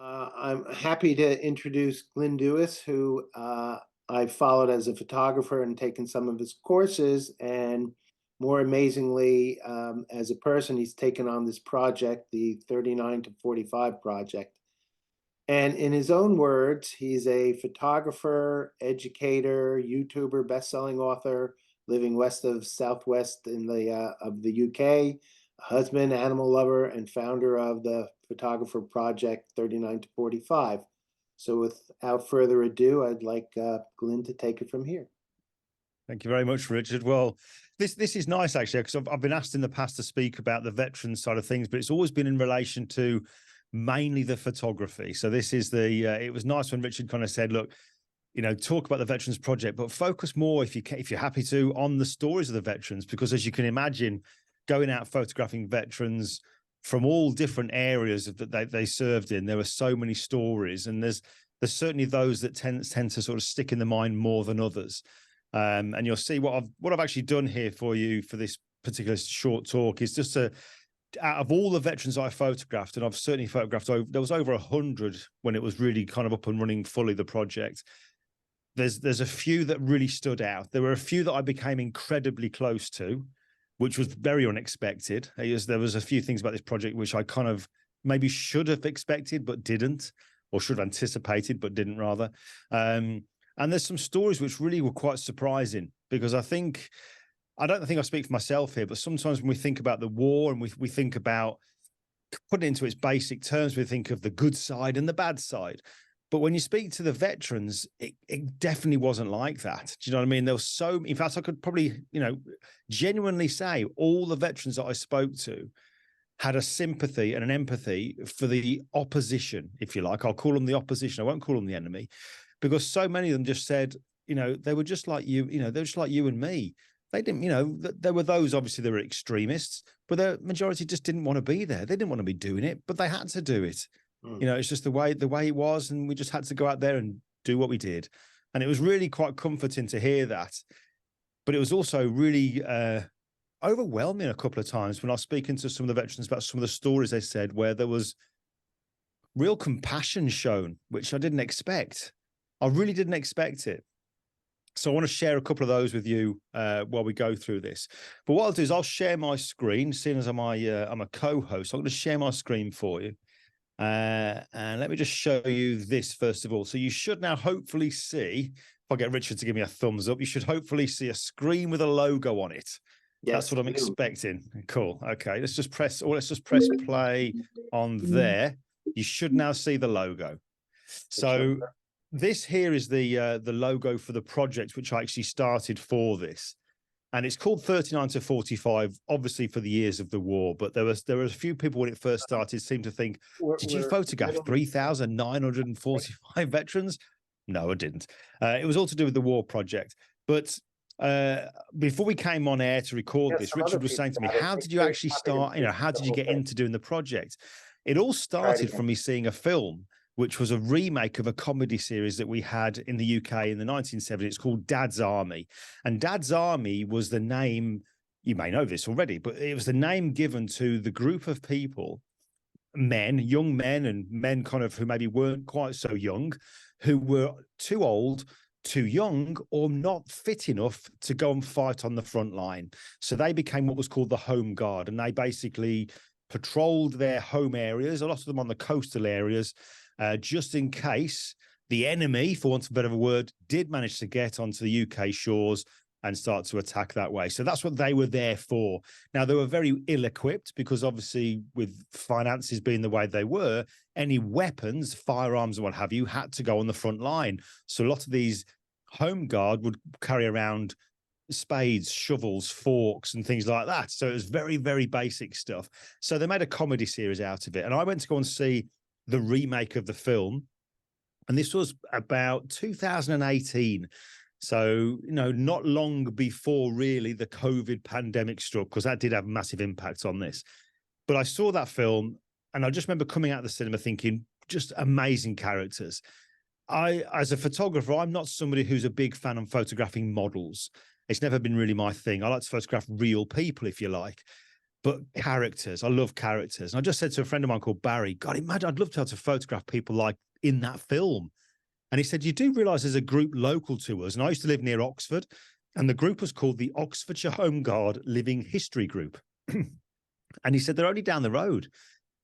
I'm happy to introduce Glyn Dewis, who I've followed as a photographer and taken some of his courses. And more amazingly, as a person, he's taken on this project, the 39 to 45 project. And in his own words, he's a photographer, educator, YouTuber, best-selling author, living west of Southwest in the UK, husband, animal lover, and founder of the photographer project 39 to 45. So without further ado, I'd like Glyn to take it from here. Thank you very much, Richard. Well, this is nice, actually, because I've been asked in the past to speak about the veteran side of things, but it's always been in relation to mainly the photography. So this is it was nice when Richard kind of said, look, talk about the Veterans Project, but focus more, if you're happy to, on the stories of the veterans, because as you can imagine, going out photographing veterans from all different areas that they served in, there were so many stories, and there's certainly those that tend to sort of stick in the mind more than others. And you'll see what I've actually done here for you for this particular short talk is just out of all the veterans I photographed, and I've certainly photographed there was over 100 when it was really kind of up and running fully, the project. There's a few that really stood out. There were a few that I became incredibly close to, which was very unexpected. There was a few things about this project which I kind of maybe should have expected but didn't, or should have anticipated but didn't, rather. And there's some stories which really were quite surprising, because I don't think I speak for myself here, but sometimes when we think about the war and we think about putting it into its basic terms, we think of the good side and the bad side. But when you speak to the veterans, it definitely wasn't like that. Do you know what I mean? There was in fact, I could probably, genuinely say all the veterans that I spoke to had a sympathy and an empathy for the opposition, if you like. I'll call them the opposition. I won't call them the enemy, because so many of them just said, they were just like you, they're just like you and me. They didn't, there were those, obviously, there were extremists, but the majority just didn't want to be there. They didn't want to be doing it, but they had to do it. It's just the way it was, and we just had to go out there and do what we did. And it was really quite comforting to hear that. But it was also really overwhelming a couple of times when I was speaking to some of the veterans about some of the stories they said, where there was real compassion shown, which I didn't expect. I really didn't expect it. So I want to share a couple of those with you while we go through this. But what I'll do is I'll share my screen, seeing as I'm a co-host. I'm going to share my screen for you. And let me just show you this first of all. So you should now hopefully see, if I get Richard to give me a thumbs up, you should hopefully see a screen with a logo on it. Yes, that's what I'm expecting. Cool. Okay, let's just press play on there. You should now see the logo. So this here is the logo for the project, which I actually started for this. And it's called 39 to 45, obviously for the years of the war. But there were a few people when it first started seemed to think, did you photograph 3,945 veterans? No, I didn't. It was all to do with the war project. But before we came on air to record this, Richard was saying to me, how did you actually start? How did you get into doing the project? It all started from me seeing a film, which was a remake of a comedy series that we had in the UK in the 1970s. It's called Dad's Army. And Dad's Army was the name, you may know this already, but it was the name given to the group of people, men, young men, and men kind of who maybe weren't quite so young, who were too old, too young, or not fit enough to go and fight on the front line. So they became what was called the Home Guard, and they basically patrolled their home areas, a lot of them on the coastal areas, just in case the enemy, for want of a better word, did manage to get onto the UK shores and start to attack that way. So that's what they were there for. Now, they were very ill-equipped because obviously with finances being the way they were, any weapons, firearms and what have you, had to go on the front line. So a lot of these Home Guard would carry around spades, shovels, forks, and things like that. So it was very, very basic stuff. So they made a comedy series out of it. And I went to go and see the remake of the film, and this was about 2018. So, not long before really the COVID pandemic struck, because that did have a massive impact on this. But I saw that film, and I just remember coming out of the cinema thinking, just amazing characters. As a photographer, I'm not somebody who's a big fan of photographing models. It's never been really my thing. I like to photograph real people, if you like. but characters. I love characters. And I just said to a friend of mine called Barry, God, imagine, I'd love to be able to photograph people like in that film. And he said, you do realize there's a group local to us. And I used to live near Oxford, and the group was called the Oxfordshire Home Guard Living History Group. And he said, they're only down the road.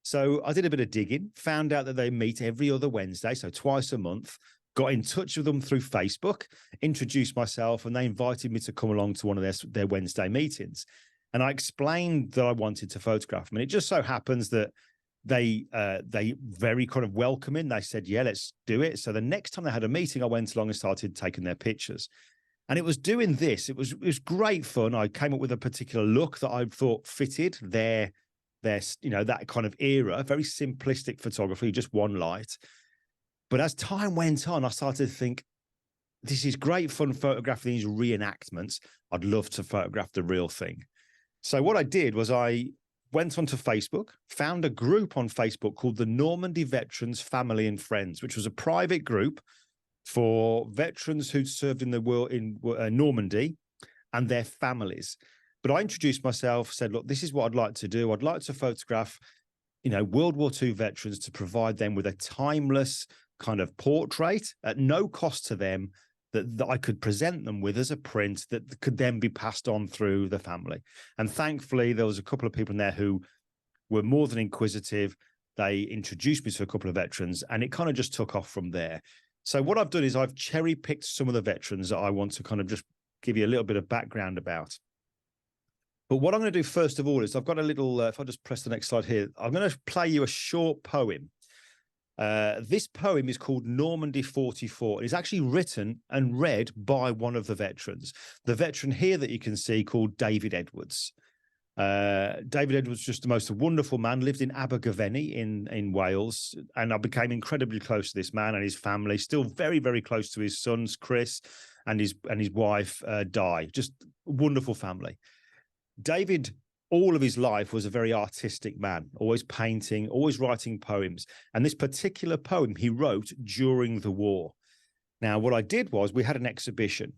So I did a bit of digging, found out that they meet every other Wednesday, so twice a month, got in touch with them through Facebook, introduced myself, and they invited me to come along to one of their Wednesday meetings. And I explained that I wanted to photograph them. And it just so happens that they very kind of welcoming. They said, yeah, let's do it. So the next time they had a meeting, I went along and started taking their pictures. And it was doing this. It was great fun. I came up with a particular look that I thought fitted their that kind of era, very simplistic photography, just one light. But as time went on, I started to think, this is great fun photographing these reenactments. I'd love to photograph the real thing. So what I did was I went onto Facebook, found a group on Facebook called the Normandy Veterans Family and Friends, which was a private group for veterans who'd served in the war in Normandy and their families. But I introduced myself, said, look, this is what I'd like to do. I'd like to photograph, World War II veterans to provide them with a timeless kind of portrait at no cost to them that I could present them with as a print that could then be passed on through the family. And thankfully, there was a couple of people in there who were more than inquisitive. They introduced me to a couple of veterans, and it kind of just took off from there. So what I've done is I've cherry-picked some of the veterans that I want to kind of just give you a little bit of background about. But what I'm going to do first of all is I've got a little, if I just press the next slide here, I'm going to play you a short poem. This poem is called Normandy 44. It's actually written and read by one of the veterans. The veteran here that you can see called David Edwards. David Edwards, just the most wonderful man, lived in Abergavenny in Wales. And I became incredibly close to this man and his family, still very, very close to his sons, Chris, and his wife, Di. Just wonderful family. David, all of his life, was a very artistic man, always painting, always writing poems. And this particular poem he wrote during the war. Now, what I did was we had an exhibition,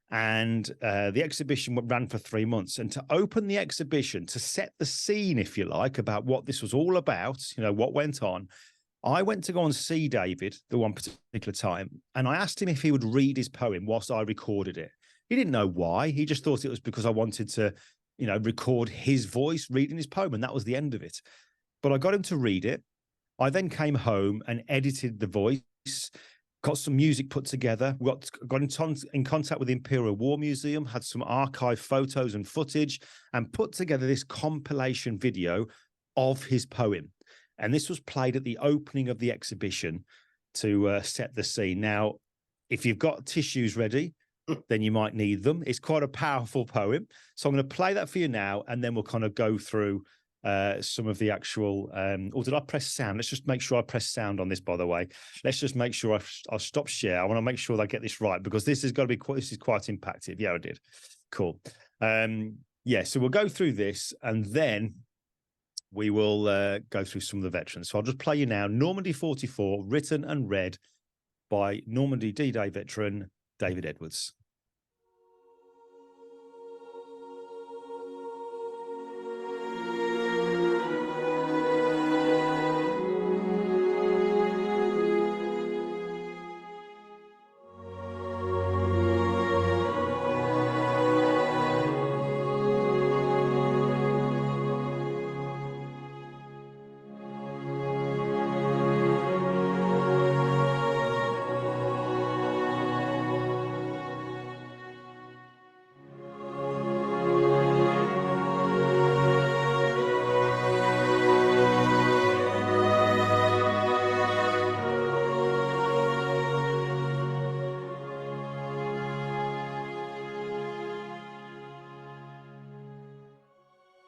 and the exhibition ran for 3 months. And to open the exhibition, to set the scene, if you like, about what this was all about, what went on, I went to go and see David the one particular time, and I asked him if he would read his poem whilst I recorded it. He didn't know why. He just thought it was because I wanted to record his voice reading his poem, and that was the end of it. But I got him to read it. I then came home and edited the voice, got some music put together, got in contact with the Imperial War Museum, had some archive photos and footage, and put together this compilation video of his poem. And this was played at the opening of the exhibition to set the scene. Now, if you've got tissues ready, then you might need them. It's quite a powerful poem. So I'm going to play that for you now, and then we'll kind of go through some of the actual, or did I press sound? Let's just make sure I press sound on this, by the way. Let's just make sure I'll stop share. I want to make sure that I get this right, because this is quite impactful. Yeah, I did. Cool. Yeah, so we'll go through this, and then we will go through some of the veterans. So I'll just play you now, Normandy 44, written and read by Normandy D-Day veteran, David Edwards.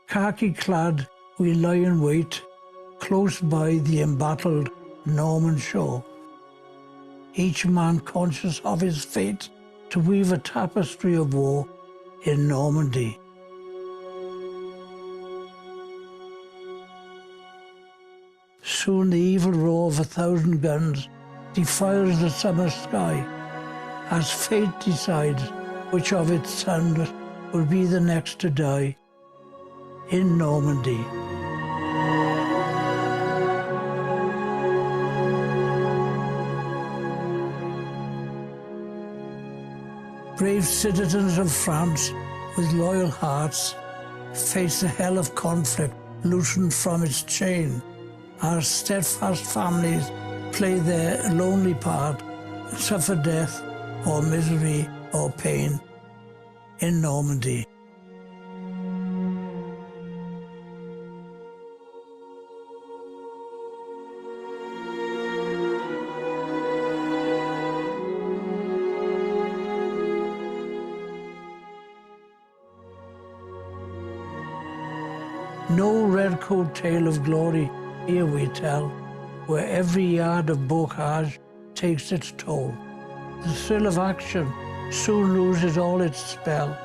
Khaki-clad, we lie in wait, close by the embattled Norman shore, each man conscious of his fate to weave a tapestry of war in Normandy. Soon the evil roar of 1,000 guns defiles the summer sky, as fate decides which of its sons will be the next to die. in Normandy. Brave citizens of France with loyal hearts face the hell of conflict loosened from its chain. Our steadfast families play their lonely part, suffer death or misery or pain in Normandy. No redcoat tale of glory here we tell, where every yard of bocage takes its toll. The thrill of action soon loses all its spell,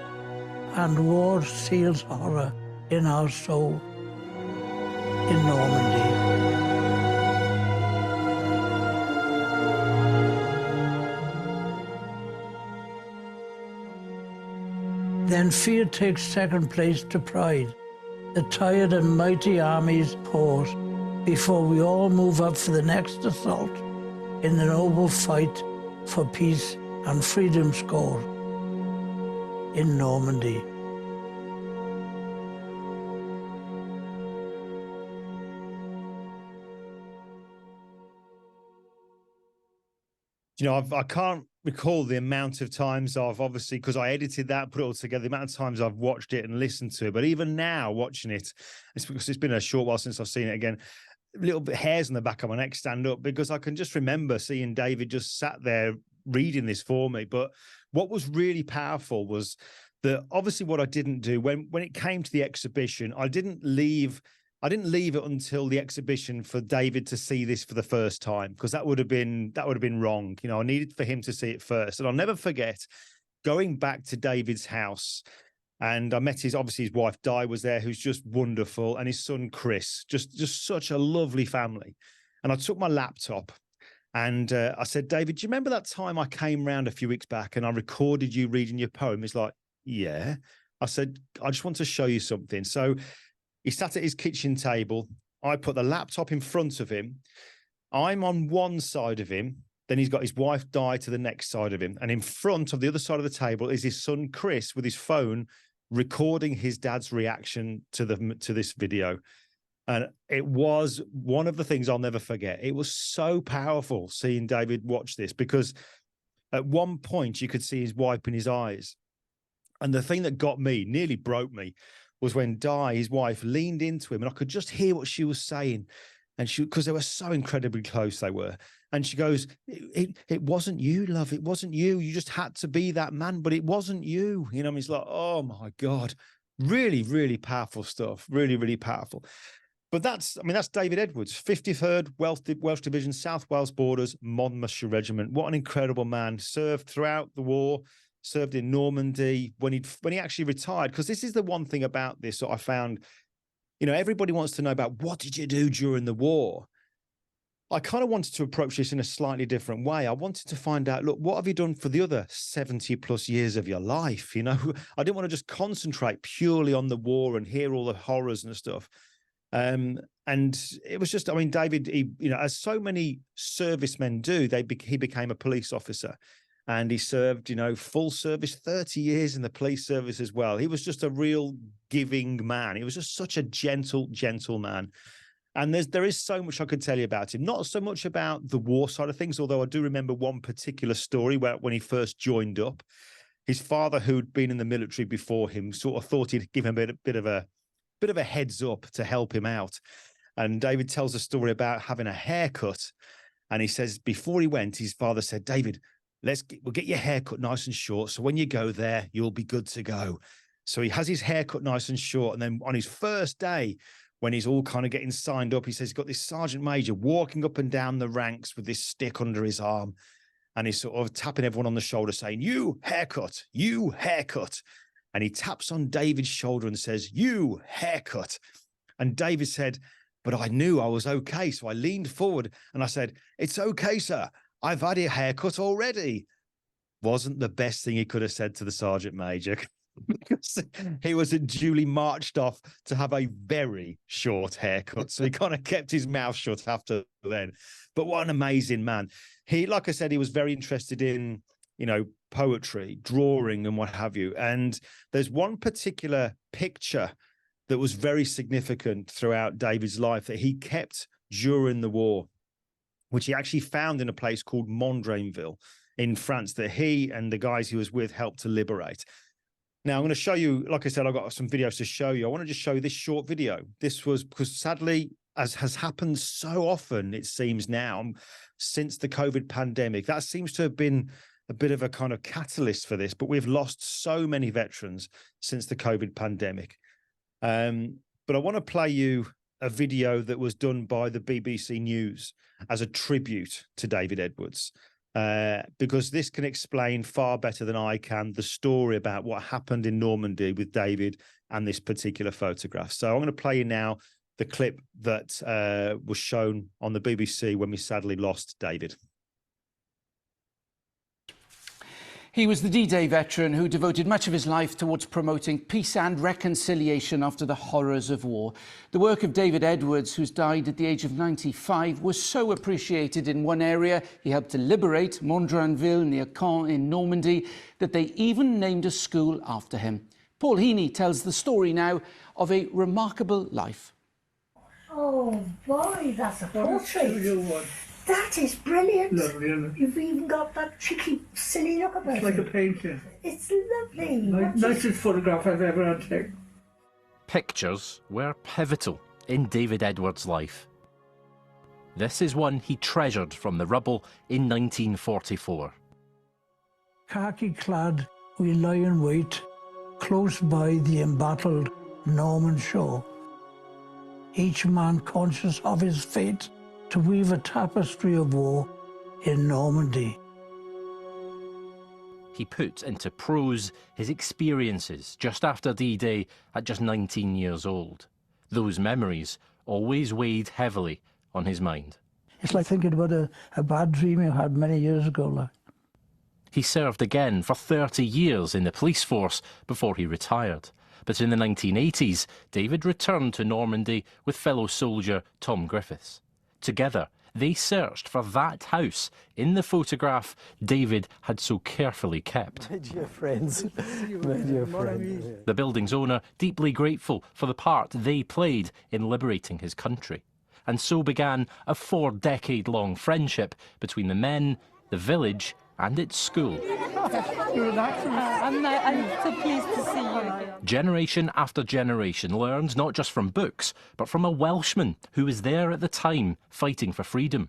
and war seals horror in our soul in Normandy. Then fear takes second place to pride. The tired and mighty armies pause before we all move up for the next assault in the noble fight for peace and freedom scored in Normandy. You know, I can't recall the amount of times I've obviously, because I edited that, put it all together, the amount of times I've watched it and listened to it. But even now watching it, it's because it's been a short while since I've seen it again. A little bit hairs on the back of my neck stand up because I can just remember seeing David just sat there reading this for me. But what was really powerful was that obviously what I didn't do when it came to the exhibition, I didn't leave it until the exhibition for David to see this for the first time, because that would have been wrong. You know, I needed for him to see it first. And I'll never forget going back to David's house, and I met his wife Di was there, who's just wonderful, and his son Chris, just such a lovely family. And I took my laptop and I said, David, do you remember that time I came round a few weeks back and I recorded you reading your poem? He's like, yeah. I said, I just want to show you something. So he sat at his kitchen table. I put the laptop in front of him. I'm on one side of him. Then he's got his wife Di to the next side of him. And in front of the other side of the table is his son Chris with his phone recording his dad's reaction to this video. And it was one of the things I'll never forget. It was so powerful seeing David watch this, because at one point you could see his wiping his eyes. And the thing that got me, nearly broke me, was when Di, his wife, leaned into him and I could just hear what she was saying. And because they were so incredibly close, they were. And she goes, it wasn't you, love. It wasn't you. You just had to be that man, but it wasn't you. You know, and he's like, oh my God, really, really powerful stuff. Really, really powerful. But that's David Edwards, 53rd Welsh Division, South Wales Borders, Monmouthshire Regiment. What an incredible man. Served throughout the war, served in Normandy when he actually retired. Because this is the one thing about this that I found, you know, everybody wants to know about what did you do during the war? I kind of wanted to approach this in a slightly different way. I wanted to find out, look, what have you done for the other 70 plus years of your life? You know, I didn't want to just concentrate purely on the war and hear all the horrors and stuff. And it was just, I mean, David, you know, as so many servicemen do, he became a police officer, and he served, you know, full service, 30 years in the police service as well. He was just a real giving man. He was just such a gentle man. And there is so much I could tell you about him, not so much about the war side of things, although I do remember one particular story where when he first joined up, his father, who'd been in the military before him, sort of thought he'd give him a bit of a heads up to help him out. And David tells a story about having a haircut. And he says before he went, his father said, David, we'll get your haircut nice and short. So when you go there, you'll be good to go. So he has his haircut nice and short. And then on his first day, when he's all kind of getting signed up, he says he's got this sergeant major walking up and down the ranks with this stick under his arm. And he's sort of tapping everyone on the shoulder saying, you haircut, you haircut. And he taps on David's shoulder and says, you haircut. And David said, but I knew I was okay. So I leaned forward and I said, it's okay, sir. I've had a haircut already. Wasn't the best thing he could have said to the sergeant major. because he was duly marched off to have a very short haircut. So he kind of kept his mouth shut after then. But what an amazing man. He, like I said, he was very interested in, you know, poetry, drawing and what have you. And there's one particular picture that was very significant throughout David's life that he kept during the war, which he actually found in a place called Mondrainville in France that he and the guys he was with helped to liberate. Now, I'm going to show you, like I said, I've got some videos to show you. I want to just show you this short video. This was because sadly, as has happened so often, it seems now, since the COVID pandemic, that seems to have been a bit of a kind of catalyst for this, but we've lost so many veterans since the COVID pandemic. But I want to play you a video that was done by the BBC News as a tribute to David Edwards, because this can explain far better than I can the story about what happened in Normandy with David and this particular photograph. So I'm going to play you now the clip that was shown on the BBC when we sadly lost David. He was the D-Day veteran who devoted much of his life towards promoting peace and reconciliation after the horrors of war. The work of David Edwards, who's died at the age of 95, was so appreciated in one area. He helped to liberate Mondrainville near Caen in Normandy that they even named a school after him. Paul Heaney tells the story now of a remarkable life. Oh boy, that's a portrait. That is brilliant. Lovely, isn't it? You've even got that cheeky, silly look about It's like a it. painting. It's lovely. Nicest photograph I've ever had taken. Pictures were pivotal in David Edwards' life. This is one he treasured from the rubble in 1944. Khaki-clad, we lie in wait, close by the embattled Norman shore. Each man conscious of his fate to weave a tapestry of war in Normandy. He put into prose his experiences just after D-Day at just 19 years old. Those memories always weighed heavily on his mind. It's like thinking about a bad dream you had many years ago. Like. He served again for 30 years in the police force before he retired. But in the 1980s, David returned to Normandy with fellow soldier Tom Griffiths. Together, they searched for that house in the photograph David had so carefully kept. My dear friends, my dear friends. The building's owner deeply grateful for the part they played in liberating his country. And so began a 4-decade-long friendship between the men, the village, and its school. I'm so pleased to see you again. Generation after generation learned not just from books, but from a Welshman who was there at the time fighting for freedom.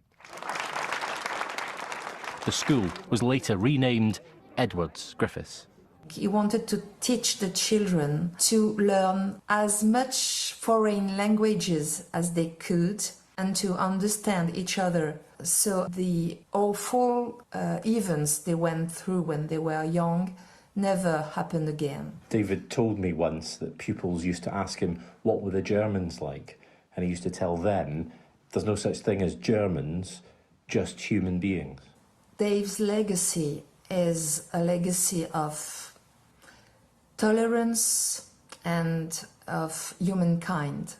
The school was later renamed Edwards Griffiths. He wanted to teach the children to learn as much foreign languages as they could and to understand each other. So the awful events they went through when they were young never happened again. David told me once that pupils used to ask him, what were the Germans like? And he used to tell them, there's no such thing as Germans, just human beings. Dave's legacy is a legacy of tolerance and of humankind.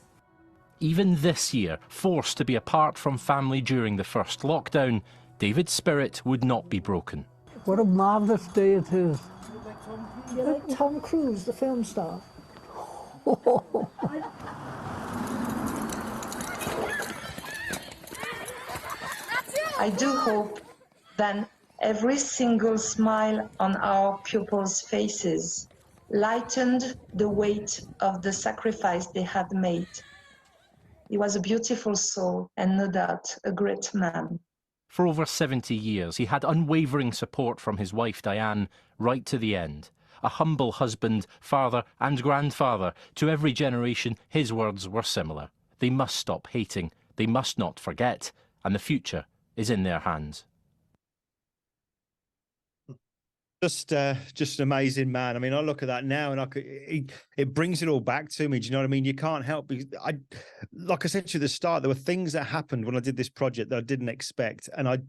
Even this year, forced to be apart from family during the first lockdown, David's spirit would not be broken. What a marvellous day it is. You're like Tom Cruise, the film star. I do hope that every single smile on our pupils' faces lightened the weight of the sacrifice they had made. He was a beautiful soul and no doubt a great man. For over 70 years, he had unwavering support from his wife Diane right to the end. A humble husband, father and grandfather. To every generation, his words were similar. They must stop hating, they must not forget, and the future is in their hands. Just an amazing man. I mean, I look at that now and it brings it all back to me. Do you know what I mean? You can't help because like I said to you at the start, there were things that happened when I did this project that I didn't expect. And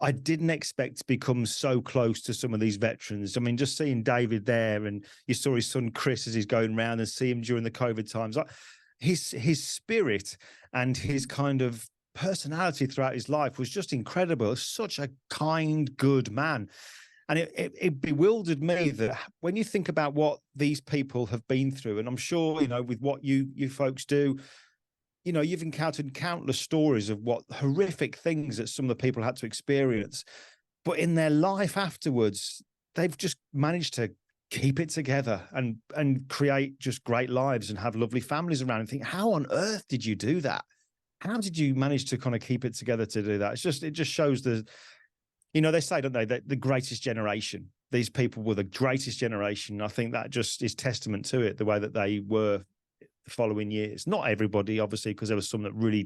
I didn't expect to become so close to some of these veterans. I mean, just seeing David there, and you saw his son Chris as he's going around, and see him during the COVID times. His spirit and his kind of personality throughout his life was just incredible. Such a kind, good man. And it bewildered me that when you think about what these people have been through, and I'm sure, you know, with what you folks do, you know, you've encountered countless stories of what horrific things that some of the people had to experience. But in their life afterwards, they've just managed to keep it together and create just great lives and have lovely families around, and think, how on earth did you do that? How did you manage to kind of keep it together to do that? It just shows the, you know, they say, don't they, that the greatest generation. These people were the greatest generation. I think that just is testament to it, the way that they were the following years. Not everybody, obviously, because there was some that really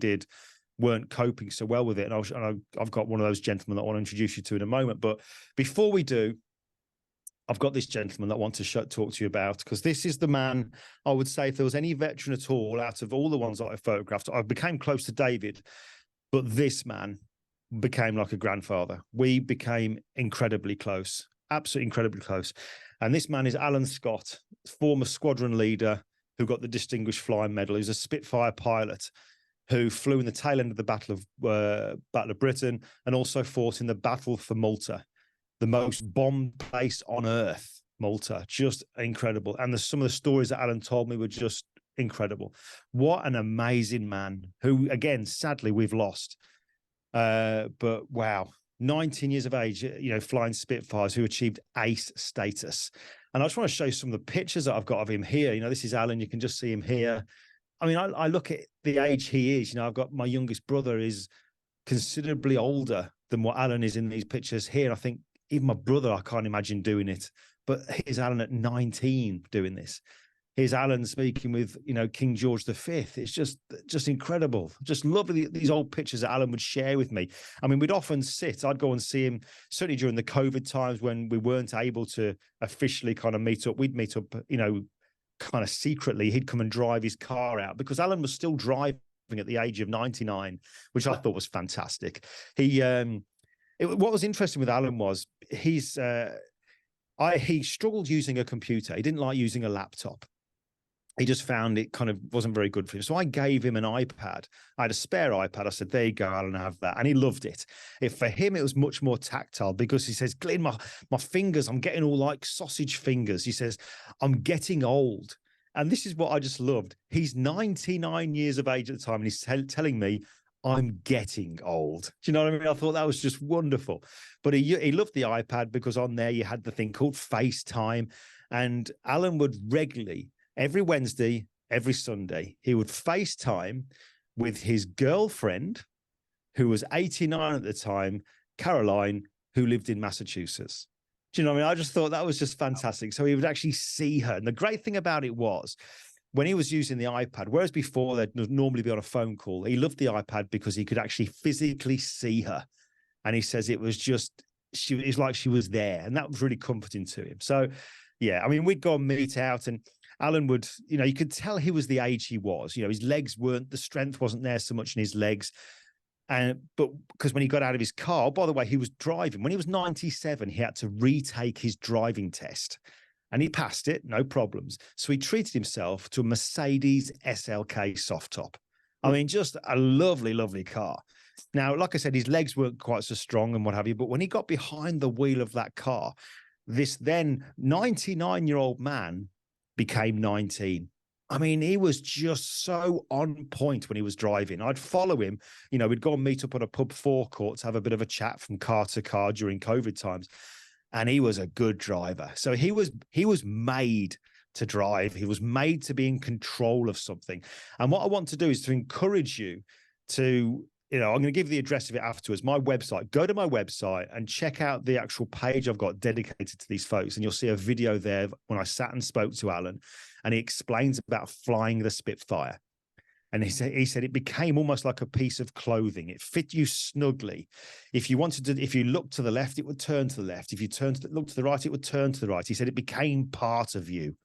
weren't coping so well with it. And I've got one of those gentlemen that I want to introduce you to in a moment. But before we do, I've got this gentleman that I want to talk to you about, because this is the man, I would say, if there was any veteran at all out of all the ones that I photographed, I became close to David, but this man became like a grandfather. We became incredibly close, absolutely incredibly close. And this man is Alan Scott, former squadron leader, who got the Distinguished Flying Medal. He was a Spitfire pilot who flew in the tail end of the Battle of Britain, and also fought in the Battle for Malta, the most bombed place on earth, Malta. Just incredible. And some of the stories that Alan told me were just incredible. What an amazing man, who, again, sadly, we've lost. But wow, 19 years of age, you know, flying Spitfires, who achieved ace status. And I just want to show you some of the pictures that I've got of him here. You know, this is Alan. You can just see him here. I mean, I look at the age he is. You know, I've got my youngest brother is considerably older than what Alan is in these pictures here. And I think even my brother, I can't imagine doing it. But here's Alan at 19 doing this. Here's Alan speaking with, you know, King George V. It's just incredible. Just lovely, these old pictures that Alan would share with me. I mean, we'd often I'd go and see him, certainly during the COVID times when we weren't able to officially kind of meet up. We'd meet up, you know, kind of secretly. He'd come and drive his car out, because Alan was still driving at the age of 99, which I thought was fantastic. What was interesting with Alan was he struggled using a computer. He didn't like using a laptop. He just found it kind of wasn't very good for him. So I gave him an iPad. I had a spare iPad. I said, there you go, Alan, have that. And he loved it. For him, it was much more tactile, because he says, Glyn, my fingers, I'm getting all like sausage fingers. He says, I'm getting old. And this is what I just loved. He's 99 years of age at the time, and he's telling me, I'm getting old. Do you know what I mean? I thought that was just wonderful. But he loved the iPad, because on there you had the thing called FaceTime. And Alan would regularly, every Wednesday, every Sunday, he would FaceTime with his girlfriend, who was 89 at the time, Caroline, who lived in Massachusetts. Do you know what I mean? I just thought that was just fantastic. So he would actually see her. And the great thing about it was, when he was using the iPad, whereas before they'd normally be on a phone call, he loved the iPad because he could actually physically see her. And he says it was just, it's like she was there. And that was really comforting to him. So, yeah, I mean, we'd go and meet out, and Alan would, you know, you could tell he was the age he was. You know, his legs the strength wasn't there so much in his legs. But because when he got out of his car, by the way, he was driving. When he was 97, he had to retake his driving test. And he passed it, no problems. So he treated himself to a Mercedes SLK soft top. I mean, just a lovely, lovely car. Now, like I said, his legs weren't quite so strong and what have you, but when he got behind the wheel of that car, this then 99-year-old man became 19. I mean, he was just so on point when he was driving. I'd follow him. You know, we'd go and meet up on a pub forecourt to have a bit of a chat from car to car during COVID times. And he was a good driver. So he was made to drive. He was made to be in control of something. And what I want to do is to encourage you to, you know, I'm going to give you the address of it afterwards. My website, go to my website and check out the actual page I've got dedicated to these folks. And you'll see a video there when I sat and spoke to Alan, and he explains about flying the Spitfire. And he said it became almost like a piece of clothing. It fit you snugly. If you looked to the left, it would turn to the left. If you looked to the right, it would turn to the right. He said it became part of you.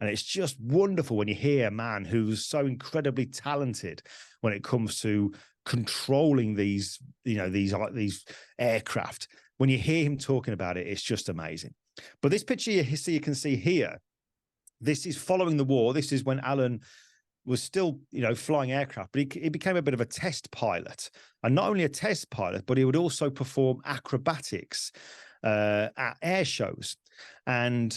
And it's just wonderful when you hear a man who's so incredibly talented when it comes to controlling these, these aircraft. When you hear him talking about it, it's just amazing. But this picture you can see here, this is following the war. This is when Alan was still, flying aircraft, but he became a bit of a test pilot. And not only a test pilot, but he would also perform acrobatics at air shows. And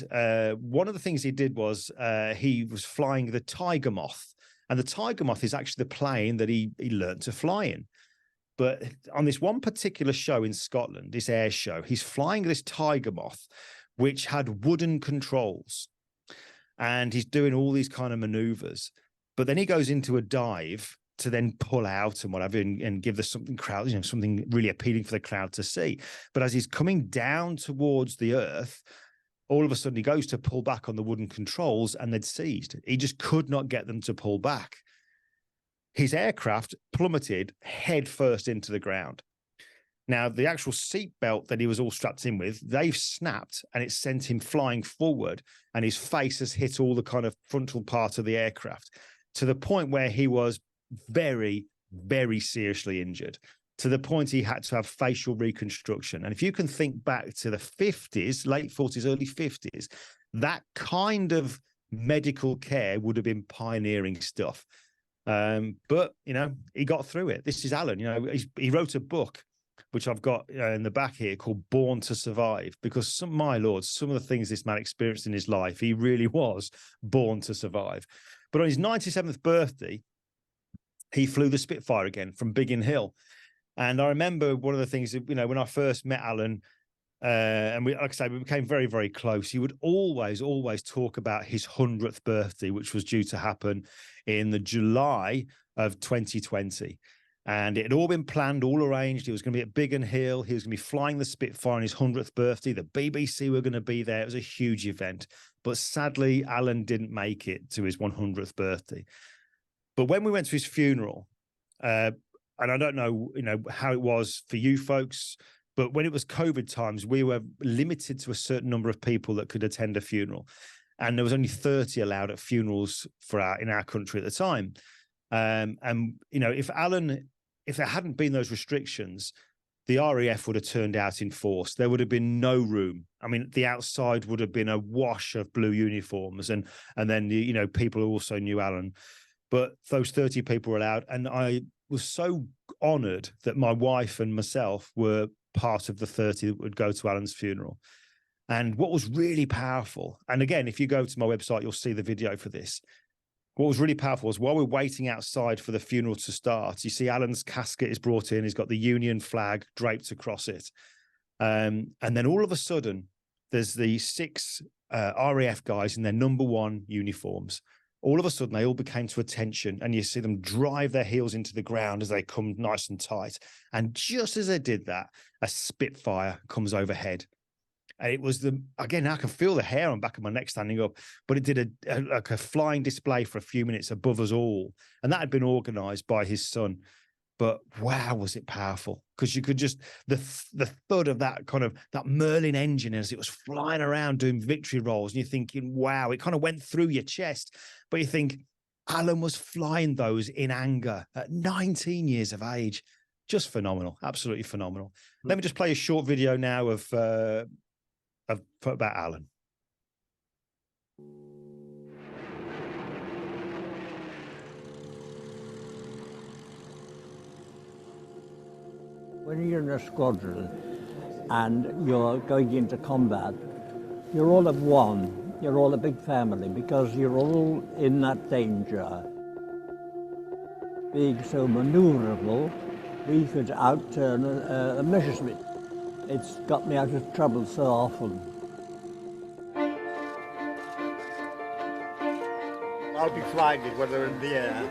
one of the things he did was he was flying the Tiger Moth. And the Tiger Moth is actually the plane that he learned to fly in. But on this one particular show in Scotland, this air show, he's flying this Tiger Moth, which had wooden controls. And he's doing all these kind of maneuvers. But then he goes into a dive to then pull out and whatever and give something really appealing for the crowd to see. But as he's coming down towards the earth, all of a sudden he goes to pull back on the wooden controls and they'd seized. He just could not get them to pull back. His aircraft plummeted head first into the ground. Now, the actual seat belt that he was all strapped in with, they've snapped and it sent him flying forward, and his face has hit all the kind of frontal part of the aircraft to the point where he was very, very seriously injured, to the point he had to have facial reconstruction. And if you can think back to the 50s, late 40s, early 50s, that kind of medical care would have been pioneering stuff. But, he got through it. This is Alan. He wrote a book, which I've got in the back here, called Born to Survive, because my Lord, some of the things this man experienced in his life, he really was born to survive. But on his 97th birthday, he flew the Spitfire again from Biggin Hill. And I remember one of the things, when I first met Alan, and we, like I say, we became very, very close. He would always talk about his 100th birthday, which was due to happen in the July of 2020. And it had all been planned, all arranged. He was going to be at Biggin Hill. He was going to be flying the Spitfire on his 100th birthday. The BBC were going to be there. It was a huge event. But sadly, Alan didn't make it to his 100th birthday. But when we went to his funeral, and I don't know, how it was for you folks, but when it was COVID times, we were limited to a certain number of people that could attend a funeral. And there was only 30 allowed at funerals in our country at the time. And, if there hadn't been those restrictions, the RAF would have turned out in force. There would have been no room. I mean, the outside would have been a wash of blue uniforms. And then, people who also knew Alan. But those 30 people were allowed. And I was so honoured that my wife and myself were part of the 30 that would go to Alan's funeral. And what was really powerful, and again, if you go to my website, you'll see the video for this. What was really powerful was while we're waiting outside for the funeral to start, you see Alan's casket is brought in. He's got the Union flag draped across it. And then all of a sudden, there's the 6 RAF guys in their #1 uniforms. All of a sudden, they all became to attention, and you see them drive their heels into the ground as they come nice and tight. And just as they did that, a Spitfire comes overhead. And it was again, I can feel the hair on the back of my neck standing up, but it did a flying display for a few minutes above us all. And that had been organized by his son. But wow, was it powerful, because you could just, the thud of that Merlin engine as it was flying around doing victory rolls. And you're thinking, wow, it kind of went through your chest. But you think, Alan was flying those in anger at 19 years of age. Just phenomenal. Absolutely phenomenal. Let me just play a short video now about Alan. When you're in a squadron and you're going into combat, you're all of one. You're all a big family because you're all in that danger. Being so maneuverable, we could outturn a Messerschmitt. It's got me out of trouble so often. I'll be flying it when they're in the air.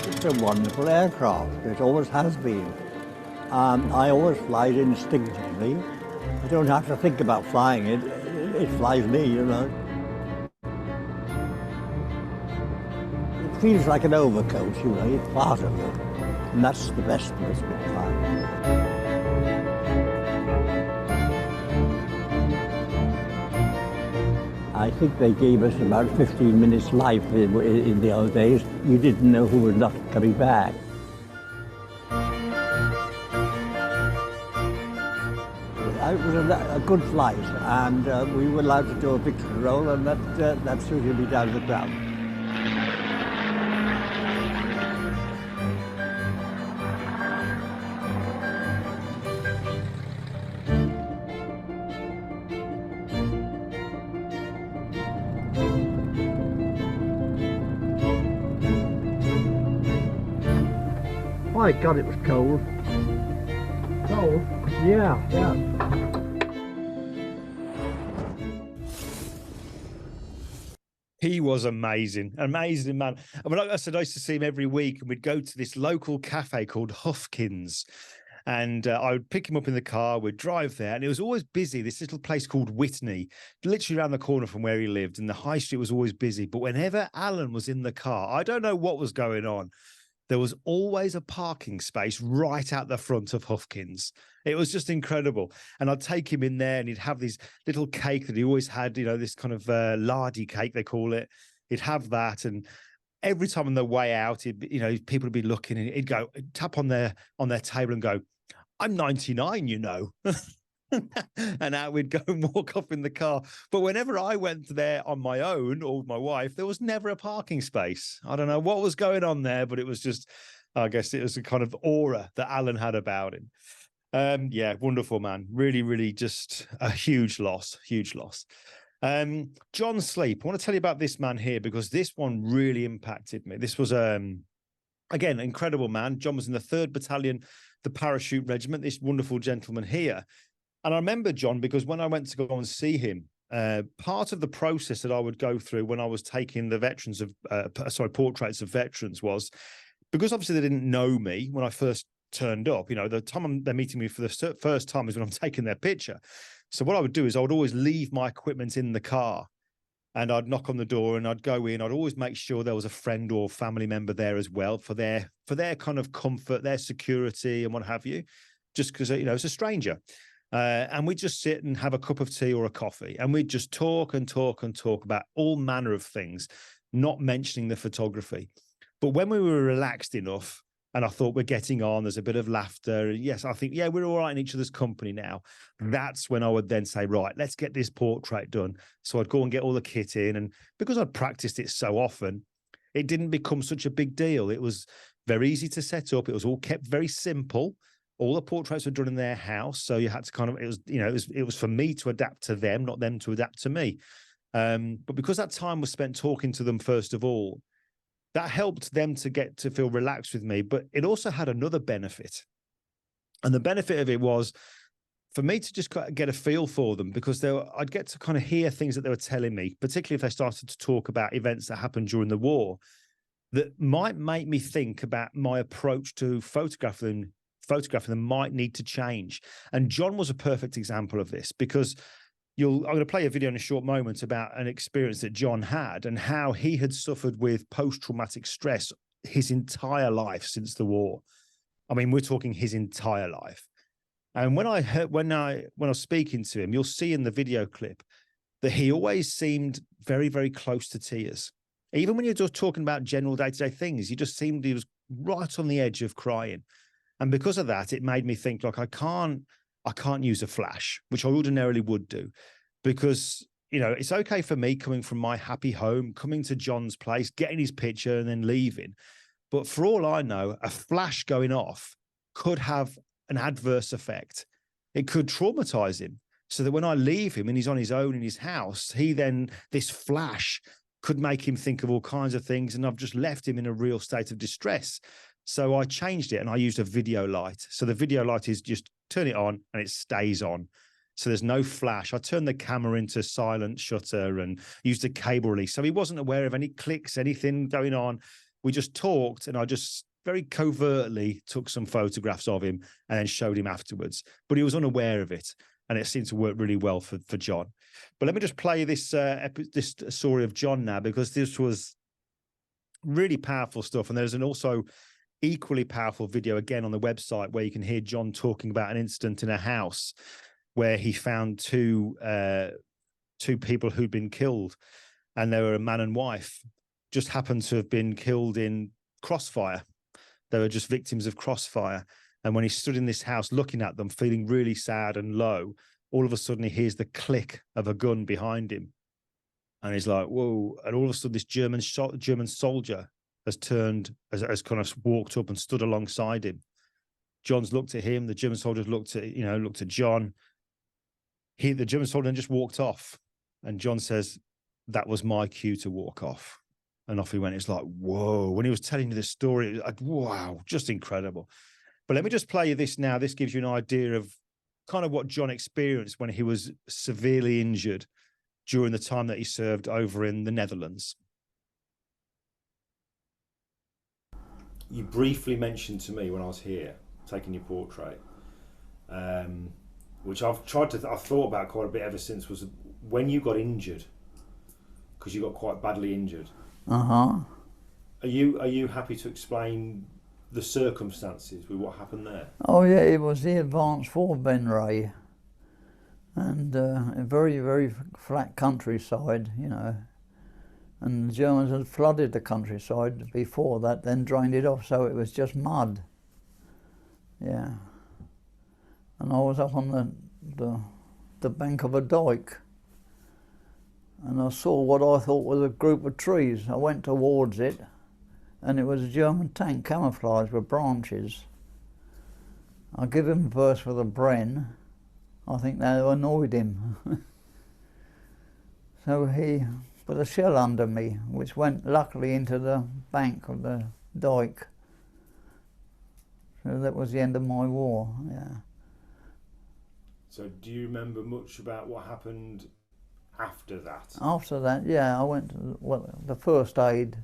It's a wonderful aircraft. It always has been. I always fly it instinctively. I don't have to think about flying it. It flies me, you know. It feels like an overcoat, you know. It's part of it. And that's the best of the Spitfire. I think they gave us about 15 minutes life in the old days. You didn't know who was not coming back. It was a good flight, and we were allowed to do a picture roll, and that suited me down to the ground. My God, it was cold. Cold? Yeah, yeah. He was amazing, amazing man. I mean, like I said, I used to see him every week, and we'd go to this local cafe called Huffkins. And I would pick him up in the car, we'd drive there, and it was always busy. This little place called Whitney, literally around the corner from where he lived, and the high street was always busy. But whenever Alan was in the car, I don't know what was going on, there was always a parking space right out the front of Huffkins. It was just incredible. And I'd take him in there, and he'd have this little cake that he always had, you know, this kind of lardy cake, they call it. He'd have that. And every time on the way out, people would be looking, and he'd go tap on their table and go, "I'm 99, you know." And out we'd go and walk off in the car. But whenever I went there on my own or with my wife, there was never a parking space. I don't know what was going on there, but it was just, I guess it was a kind of aura that Alan had about him. Yeah, wonderful man. Really, really just a huge loss, huge loss. John Sleep. I want to tell you about this man here, because this one really impacted me. This was, again, incredible man. John was in the 3rd Battalion, the Parachute Regiment, this wonderful gentleman here. And I remember John because when I went to go and see him, part of the process that I would go through when I was taking the portraits of veterans was, because obviously they didn't know me when I first turned up, you know, the time they're meeting me for the first time is when I'm taking their picture. So what I would do is I would always leave my equipment in the car, and I'd knock on the door and I'd go in. I'd always make sure there was a friend or family member there as well for their kind of comfort, their security and what have you, just because, you know, it's a stranger. And we'd just sit and have a cup of tea or a coffee, and we'd just talk and talk and talk about all manner of things, not mentioning the photography. But when we were relaxed enough and I thought we're getting on, there's a bit of laughter, yes, I think, yeah, we're all right in each other's company now. That's when I would then say, right, let's get this portrait done. So I'd go and get all the kit in. And because I'd practiced it so often, it didn't become such a big deal. It was very easy to set up. It was all kept very simple. All the portraits were done in their house, so you had to kind of, it was for me to adapt to them, not them to adapt to me. But because that time was spent talking to them first of all, that helped them to get to feel relaxed with me. But it also had another benefit, and the benefit of it was for me to just get a feel for them, because I'd get to kind of hear things that they were telling me, particularly if they started to talk about events that happened during the war, that might make me think about my approach to photographing them might need to change. And John was a perfect example of this, because I'm going to play a video in a short moment about an experience that John had and how he had suffered with post-traumatic stress his entire life since the war. I mean, we're talking his entire life. And when I was speaking to him, you'll see in the video clip that he always seemed very, very close to tears. Even when you're just talking about general day-to-day things, he just seemed he was right on the edge of crying. And because of that, it made me think, like, I can't use a flash, which I ordinarily would do, because, you know, it's okay for me coming from my happy home, coming to John's place, getting his picture and then leaving. But for all I know, a flash going off could have an adverse effect. It could traumatize him, so that when I leave him and he's on his own in his house, this flash could make him think of all kinds of things. And I've just left him in a real state of distress. So I changed it and I used a video light. So the video light is just turn it on and it stays on. So there's no flash. I turned the camera into silent shutter and used a cable release. So he wasn't aware of any clicks, anything going on. We just talked, and I just very covertly took some photographs of him and then showed him afterwards. But he was unaware of it, and it seemed to work really well for John. But let me just play this story of John now, because this was really powerful stuff. And there's an also equally powerful video again on the website where you can hear John talking about an incident in a house where he found two two people who'd been killed, and they were a man and wife, just happened to have been killed in crossfire. They were just victims of crossfire. And when he stood in this house looking at them, feeling really sad and low, all of a sudden he hears the click of a gun behind him. And he's like, whoa. And all of a sudden this German soldier has turned, has kind of walked up and stood alongside him. John's looked at him. The German soldier looked at John. The German soldier then just walked off. And John says, that was my cue to walk off. And off he went. It's like, whoa. When he was telling you this story, it was like, wow, just incredible. But let me just play you this now. This gives you an idea of kind of what John experienced when he was severely injured during the time that he served over in the Netherlands. You briefly mentioned to me when I was here, taking your portrait, which I've thought about quite a bit ever since, was when you got injured, because you got quite badly injured. Uh-huh. Are you happy to explain the circumstances with what happened there? Oh yeah, it was the advance for Ben Ray, and a very, very flat countryside, you know. And the Germans had flooded the countryside before that, then drained it off, so it was just mud. Yeah. And I was up on the bank of a dike, and I saw what I thought was a group of trees. I went towards it, and it was a German tank camouflaged with branches. I give him a burst with a Bren. I think they annoyed him. So he put a shell under me, which went luckily into the bank of the dike. So that was the end of my war, yeah. So do you remember much about what happened after that? After that, yeah, I went to the first aid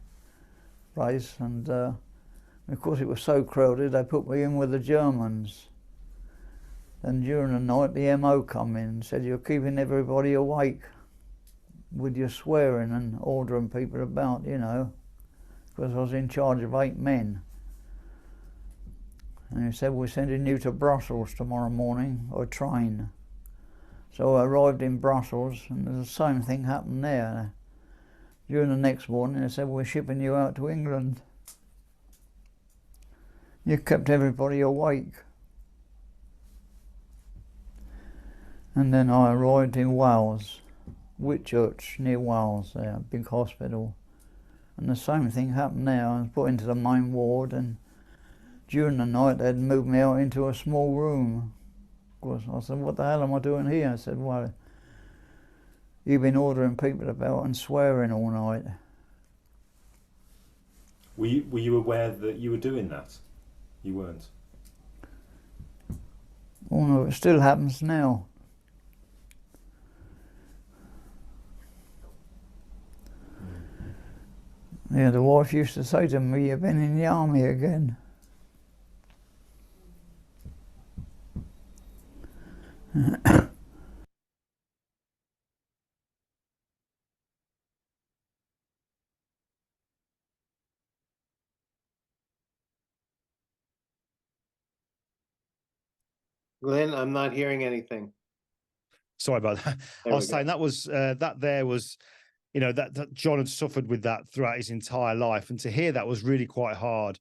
place, and of course it was so crowded they put me in with the Germans. And during the night the MO come in and said, you're keeping everybody awake with your swearing and ordering people about, you know, because I was in charge of 8 men. And he said, we're sending you to Brussels tomorrow morning, or train. So I arrived in Brussels, and the same thing happened there. During the next morning, they said, we're shipping you out to England. You kept everybody awake. And then I arrived in Wales, Whitchurch, near Wales, there, a big hospital. And the same thing happened there. I was put into the main ward, and during the night they'd moved me out into a small room. Of course, I said, what the hell am I doing here? I said, well, you've been ordering people about and swearing all night. Were you aware that you were doing that? You weren't? Oh no, it still happens now. Yeah, the wife used to say to me, you've been in the army again. Glyn, I'm not hearing anything. Sorry about that. I was saying that was that there was, you know, that John had suffered with that throughout his entire life, and to hear that was really quite hard.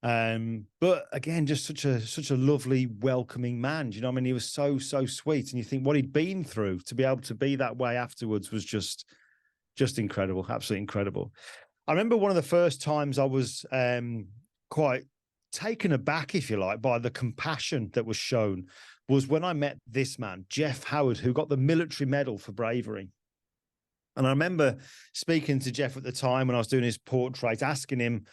But again, just such a lovely, welcoming man. Do you know what I mean? He was so sweet, and you think what he'd been through to be able to be that way afterwards was just incredible, absolutely incredible. I remember one of the first times I was quite taken aback, if you like, by the compassion that was shown was when I met this man, Jeff Howard, who got the military medal for bravery. And I remember speaking to Jeff at the time when I was doing his portrait, asking him,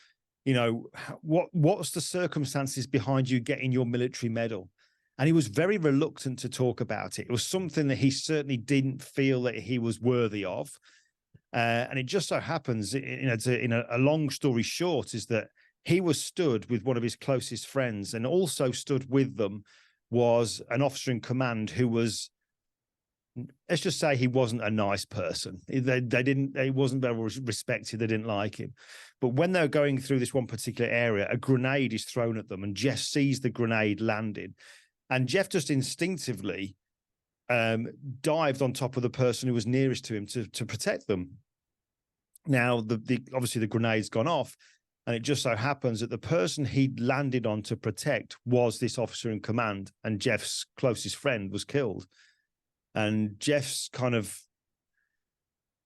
you know, what's the circumstances behind you getting your military medal? And he was very reluctant to talk about it. It was something that he certainly didn't feel that he was worthy of. And it just so happens, in a long story short, is that he was stood with one of his closest friends, and also stood with them was an officer in command who was, let's just say, he wasn't a nice person. He wasn't very respected. They didn't like him. But when they're going through this one particular area, a grenade is thrown at them, and Jeff sees the grenade landing, and Jeff just instinctively dived on top of the person who was nearest to him to protect them. Now, obviously the grenade's gone off, and it just so happens that the person he'd landed on to protect was this officer in command, and Jeff's closest friend was killed. And Jeff's kind of,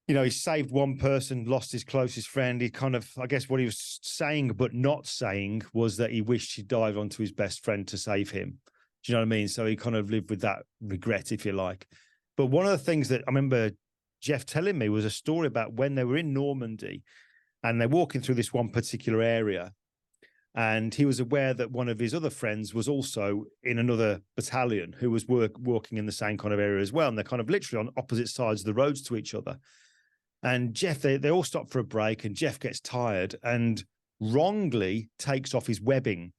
he saved one person, lost his closest friend. He kind of, I guess what he was saying but not saying was that he wished he'd dived onto his best friend to save him. Do you know what I mean? So he kind of lived with that regret, if you like. But one of the things that I remember Jeff telling me was a story about when they were in Normandy and they're walking through this one particular area. And he was aware that one of his other friends was also in another battalion who was working in the same kind of area as well. And they're kind of literally on opposite sides of the roads to each other. And Jeff, they all stop for a break, and Jeff gets tired and wrongly takes off his webbing.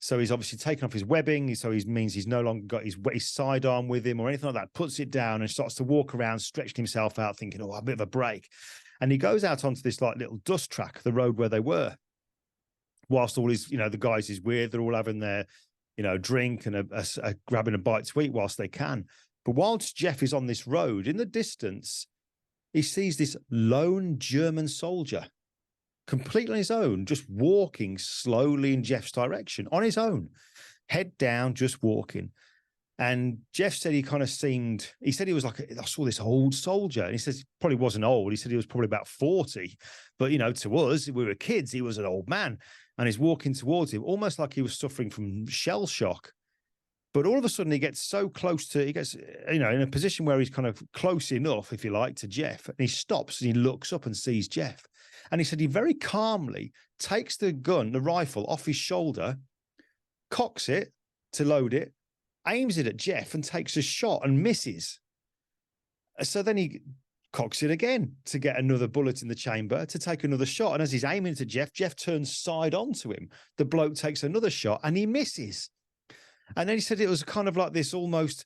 So he's obviously taken off his webbing. So he means he's no longer got his sidearm with him or anything like that, puts it down and starts to walk around, stretching himself out, thinking, oh, a bit of a break. And he goes out onto this like little dust track, the road where they were, whilst all his, the guys he's with, they're all having their, drink and grabbing a bite to eat whilst they can. But whilst Jeff is on this road, in the distance, he sees this lone German soldier completely on his own, just walking slowly in Jeff's direction on his own, head down, just walking. And Jeff said he said he was like, I saw this old soldier. And he says he probably wasn't old. He said he was probably about 40. But, to us, we were kids, he was an old man. And he's walking towards him, almost like he was suffering from shell shock. But all of a sudden he gets so close he gets, in a position where he's kind of close enough, if you like, to Jeff. And he stops and he looks up and sees Jeff. And he said he very calmly takes the rifle off his shoulder, cocks it to load it, aims it at Jeff and takes a shot and misses. So then he cocks it again to get another bullet in the chamber, to take another shot. And as he's aiming to Jeff, Jeff turns side on to him. The bloke takes another shot and he misses. And then he said it was kind of like this almost,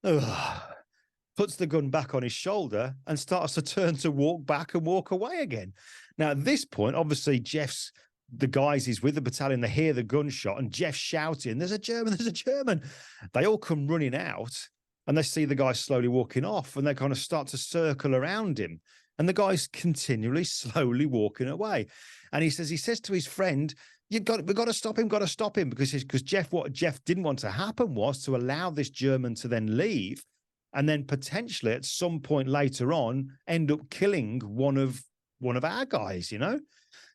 puts the gun back on his shoulder and starts to turn to walk back and walk away again. Now, at this point, obviously, the guys he's with, the battalion, they hear the gunshot and Jeff's shouting, there's a German, there's a German. They all come running out and they see the guy slowly walking off and they kind of start to circle around him. And the guy's continually, slowly walking away. And he says to his friend, we've got to stop him, because what Jeff didn't want to happen was to allow this German to then leave and then potentially at some point later on end up killing one of our guys,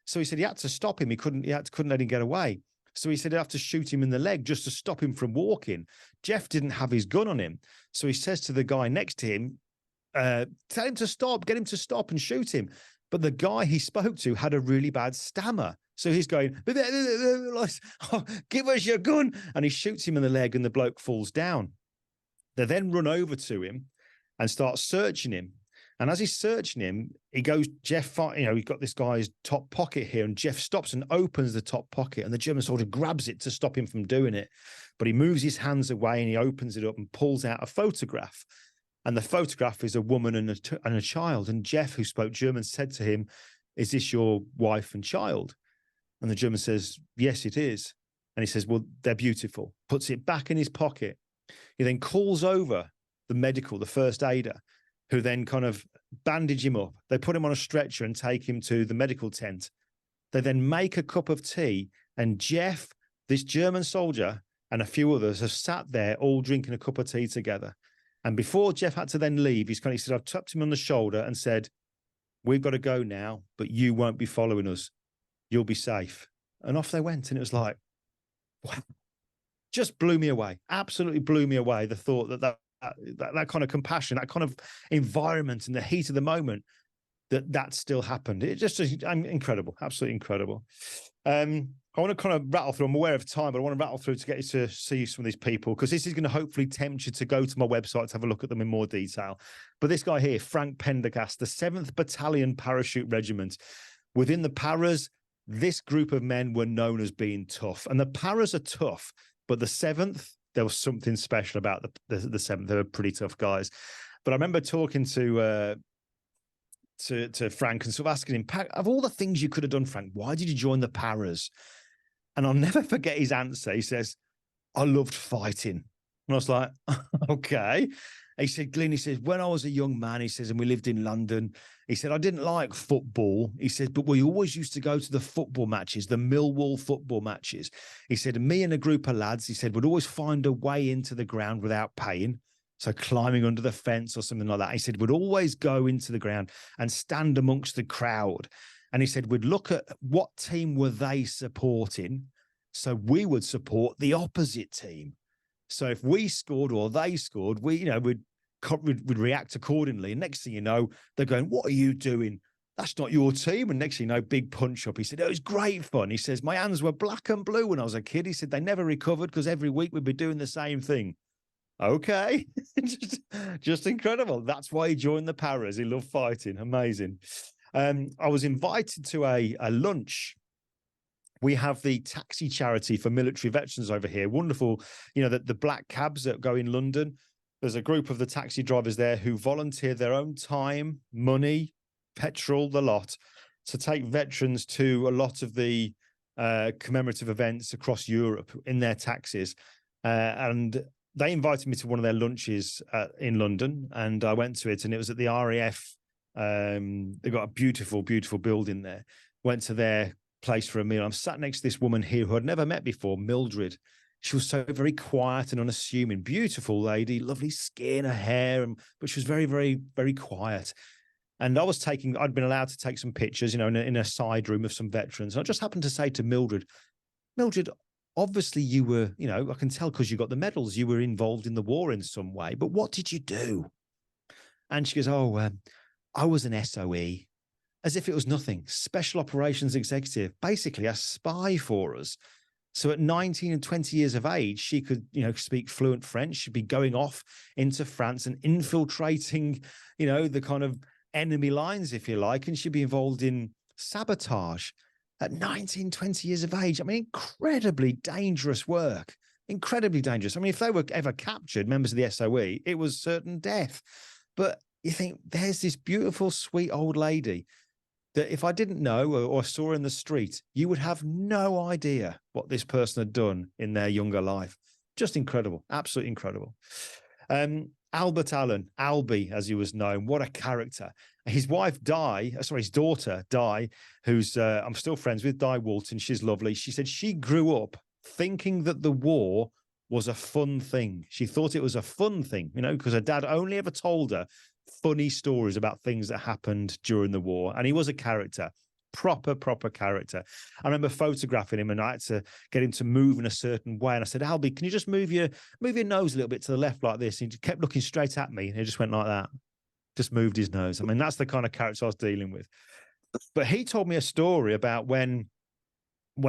So he said he had to stop him. He couldn't let him get away. So he said he'd have to shoot him in the leg just to stop him from walking. Jeff didn't have his gun on him. So he says to the guy next to him, tell him to stop, get him to stop and shoot him. But the guy he spoke to had a really bad stammer. So he's going, oh, give us your gun. And he shoots him in the leg and the bloke falls down. They then run over to him and start searching him. And as he's searching him, he goes, Jeff, he's got this guy's top pocket here. And Jeff stops and opens the top pocket. And the German soldier grabs it to stop him from doing it. But he moves his hands away and he opens it up and pulls out a photograph. And the photograph is a woman and a child. And Jeff, who spoke German, said to him, is this your wife and child? And the German says, yes, it is. And he says, well, they're beautiful. Puts it back in his pocket. He then calls over the first aider, who then kind of bandage him up. They put him on a stretcher and take him to the medical tent. They then make a cup of tea. And Jeff, this German soldier, and a few others have sat there all drinking a cup of tea together. And before Jeff had to then leave, he said, I've tapped him on the shoulder and said, we've got to go now, but you won't be following us. You'll be safe. And off they went. And it was like, wow, just blew me away. Absolutely blew me away. The thought that kind of compassion, that kind of environment in the heat of the moment, that still happened. It just is incredible, absolutely incredible. I want to kind of rattle through. I'm aware of time, but I want to rattle through to get you to see some of these people, because this is going to hopefully tempt you to go to my website to have a look at them in more detail. But this guy here, Frank Pendergast, the 7th Battalion Parachute Regiment. Within the Paras, this group of men were known as being tough. And the Paras are tough, but the 7th, there was something special about the 7th. They were pretty tough guys. But I remember talking to Frank and sort of asking him, of all the things you could have done, Frank, why did you join the Paras? And I'll never forget his answer. He says, I loved fighting. And I was like, okay. He said, Glyn, he says, when I was a young man, he says, and we lived in London, he said, I didn't like football. He said, but we always used to go to the football matches, the Millwall football matches. He said, me and a group of lads, he said, would always find a way into the ground without paying. So climbing under the fence or something like that. He said, we'd always go into the ground and stand amongst the crowd. And he said, we'd look at what team were they supporting. So we would support the opposite team. So if we scored or they scored, we'd react accordingly. And next thing you know, they're going, what are you doing? That's not your team. And next thing you know, big punch up. He said, it was great fun. He says, my hands were black and blue when I was a kid. He said, they never recovered because every week we'd be doing the same thing. Okay. just incredible. That's why he joined the Paras. He loved fighting. Amazing. I was invited to a lunch. We have the taxi charity for military veterans over here. Wonderful. You know, the black cabs that go in London. There's a group of the taxi drivers there who volunteer their own time, money, petrol, the lot, to take veterans to a lot of the commemorative events across Europe in their taxis. And they invited me to one of their lunches in London, and I went to it, and it was at the RAF. They got a beautiful, beautiful building there. Went to their place for a meal. I'm sat next to this woman here who I'd never met before, Mildred. She was so very quiet and unassuming, beautiful lady, lovely skin, her hair, but she was very, very, very quiet. And I'd been allowed to take some pictures, you know, in a side room of some veterans. And I just happened to say to Mildred, obviously you were, you know, I can tell because you got the medals, you were involved in the war in some way, but what did you do? And she goes, I was an SOE, as if it was nothing. Special Operations Executive, basically a spy for us. So at 19 and 20 years of age, she could, you know, speak fluent French. She'd be going off into France and infiltrating, you know, the kind of enemy lines, if you like, and she'd be involved in sabotage at 19, 20 years of age. I mean, incredibly dangerous work, incredibly dangerous. I mean, if they were ever captured, members of the SOE, it was certain death. But you think there's this beautiful, sweet old lady that if I didn't know or saw her in the street, you would have no idea what this person had done in their younger life. Just incredible, absolutely incredible. Albert Allen, Albie, as he was known, what a character. His wife, his daughter, Di, who's I'm still friends with, Di Walton. She's lovely. She said she grew up thinking that the war was a fun thing. She thought it was a fun thing, you know, because her dad only ever told her funny stories about things that happened during the war. And he was a character, proper character. I remember photographing him and I had to get him to move in a certain way. And I said, Albie, can you just move your nose a little bit to the left like this? And he kept looking straight at me and he just went like that. Just moved his nose. I mean, that's the kind of character I was dealing with. But he told me a story about when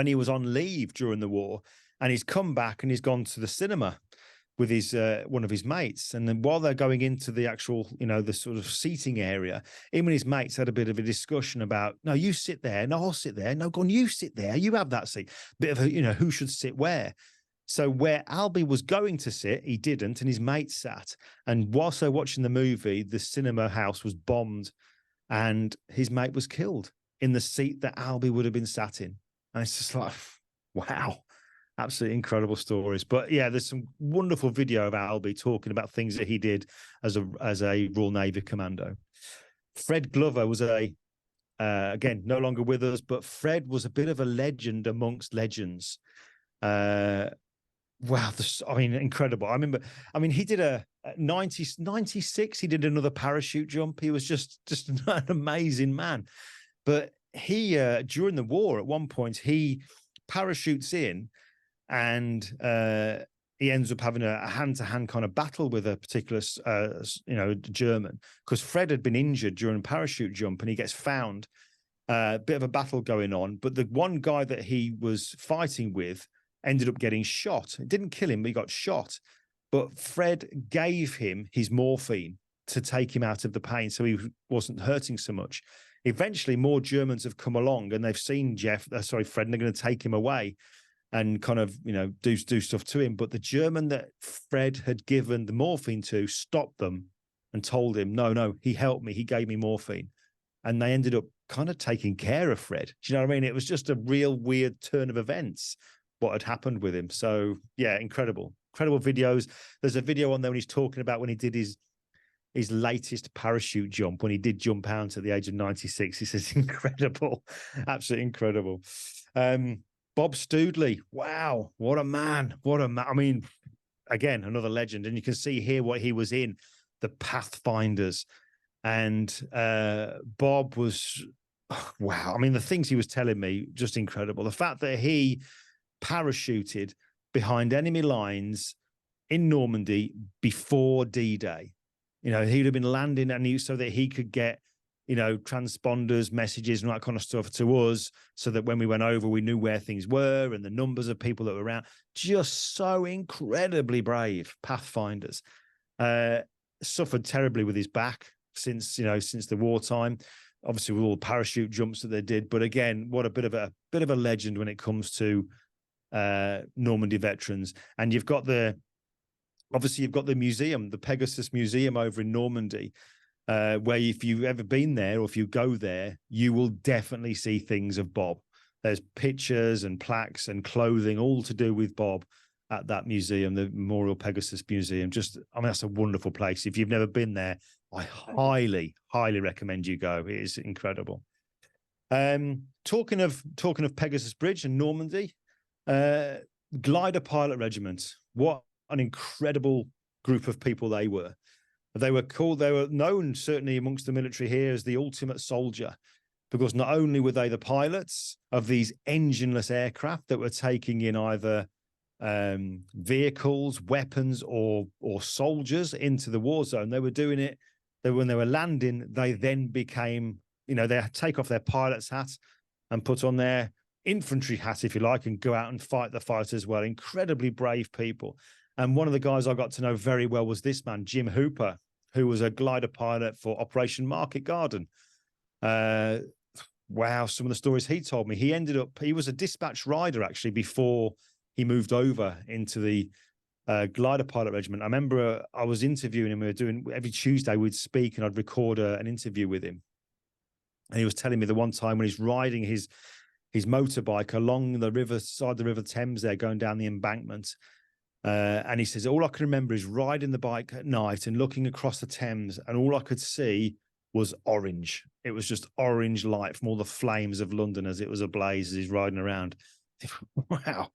he was on leave during the war and he's come back and he's gone to the cinema with his one of his mates. And then while they're going into the actual, you know, the sort of seating area, him and his mates had a bit of a discussion about, no, you sit there. No, I'll sit there. No, go on, you sit there. You have that seat. Bit of a, you know, who should sit where. So where Albie was going to sit, he didn't, and his mate sat. And whilst they're watching the movie, the cinema house was bombed and his mate was killed in the seat that Albie would have been sat in. And it's just like, wow. Absolutely incredible stories. But yeah, there's some wonderful video of Albie talking about things that he did as a Royal Navy commando. Fred Glover was again, no longer with us, but Fred was a bit of a legend amongst legends. Wow, I mean, incredible. I mean, he did a 96, he did another parachute jump. He was just an amazing man. But he, during the war, at one point, he parachutes in, and he ends up having a hand-to-hand kind of battle with a particular, German, because Fred had been injured during a parachute jump, and he gets found. Bit of a battle going on, but the one guy that he was fighting with ended up getting shot. It didn't kill him, but he got shot. But Fred gave him his morphine to take him out of the pain, so he wasn't hurting so much. Eventually, more Germans have come along, and they've seen Fred, and they're going to take him away and kind of, you know, do stuff to him. But the German that Fred had given the morphine to stopped them and told him, no, he helped me. He gave me morphine. And they ended up kind of taking care of Fred. Do you know what I mean? It was just a real weird turn of events, what had happened with him. So yeah, incredible videos. There's a video on there when he's talking about when he did his his latest parachute jump when he did jump out at the age of 96. He says, incredible, absolutely incredible. Bob Stoodley, wow, what a man, what a man. I mean, again, another legend. And you can see here what he was in, the Pathfinders. And Bob was, wow. I mean, the things he was telling me, just incredible. The fact that he parachuted behind enemy lines in Normandy before D-Day. You know, he'd have been landing so that he could get, you know, transponders, messages, and all that kind of stuff to us, so that when we went over, we knew where things were and the numbers of people that were around. Just so incredibly brave, Pathfinders. Suffered terribly with his back since the wartime, obviously with all the parachute jumps that they did. But again, what a bit of a legend when it comes to Normandy veterans. And you've got the museum, the Pegasus Museum over in Normandy, where if you've ever been there or if you go there, you will definitely see things of Bob. There's pictures and plaques and clothing all to do with Bob at that museum, the Memorial Pegasus Museum. That's a wonderful place. If you've never been there, I highly, highly recommend you go. It is incredible. Talking of Pegasus Bridge and Normandy, Glider Pilot Regiment. What an incredible group of people they were. They were known certainly amongst the military here as the ultimate soldier, because not only were they the pilots of these engineless aircraft that were taking in either vehicles, weapons, or soldiers into the war zone. They were doing it. When they were landing, they then became, they take off their pilot's hat and put on their infantry hat, if you like, and go out and fight the fight as well. Incredibly brave people. And one of the guys I got to know very well was this man, Jim Hooper, who was a glider pilot for Operation Market Garden. Wow, some of the stories he told me. He was a dispatch rider actually before he moved over into the glider pilot regiment. I remember I was interviewing him. We were doing every Tuesday we'd speak and I'd record an interview with him. And he was telling me the one time when he's riding his motorbike along the River Thames there, going down the embankment. And he says, all I can remember is riding the bike at night and looking across the Thames, and all I could see was orange. It was just orange light from all the flames of London as it was ablaze as he's riding around. Wow.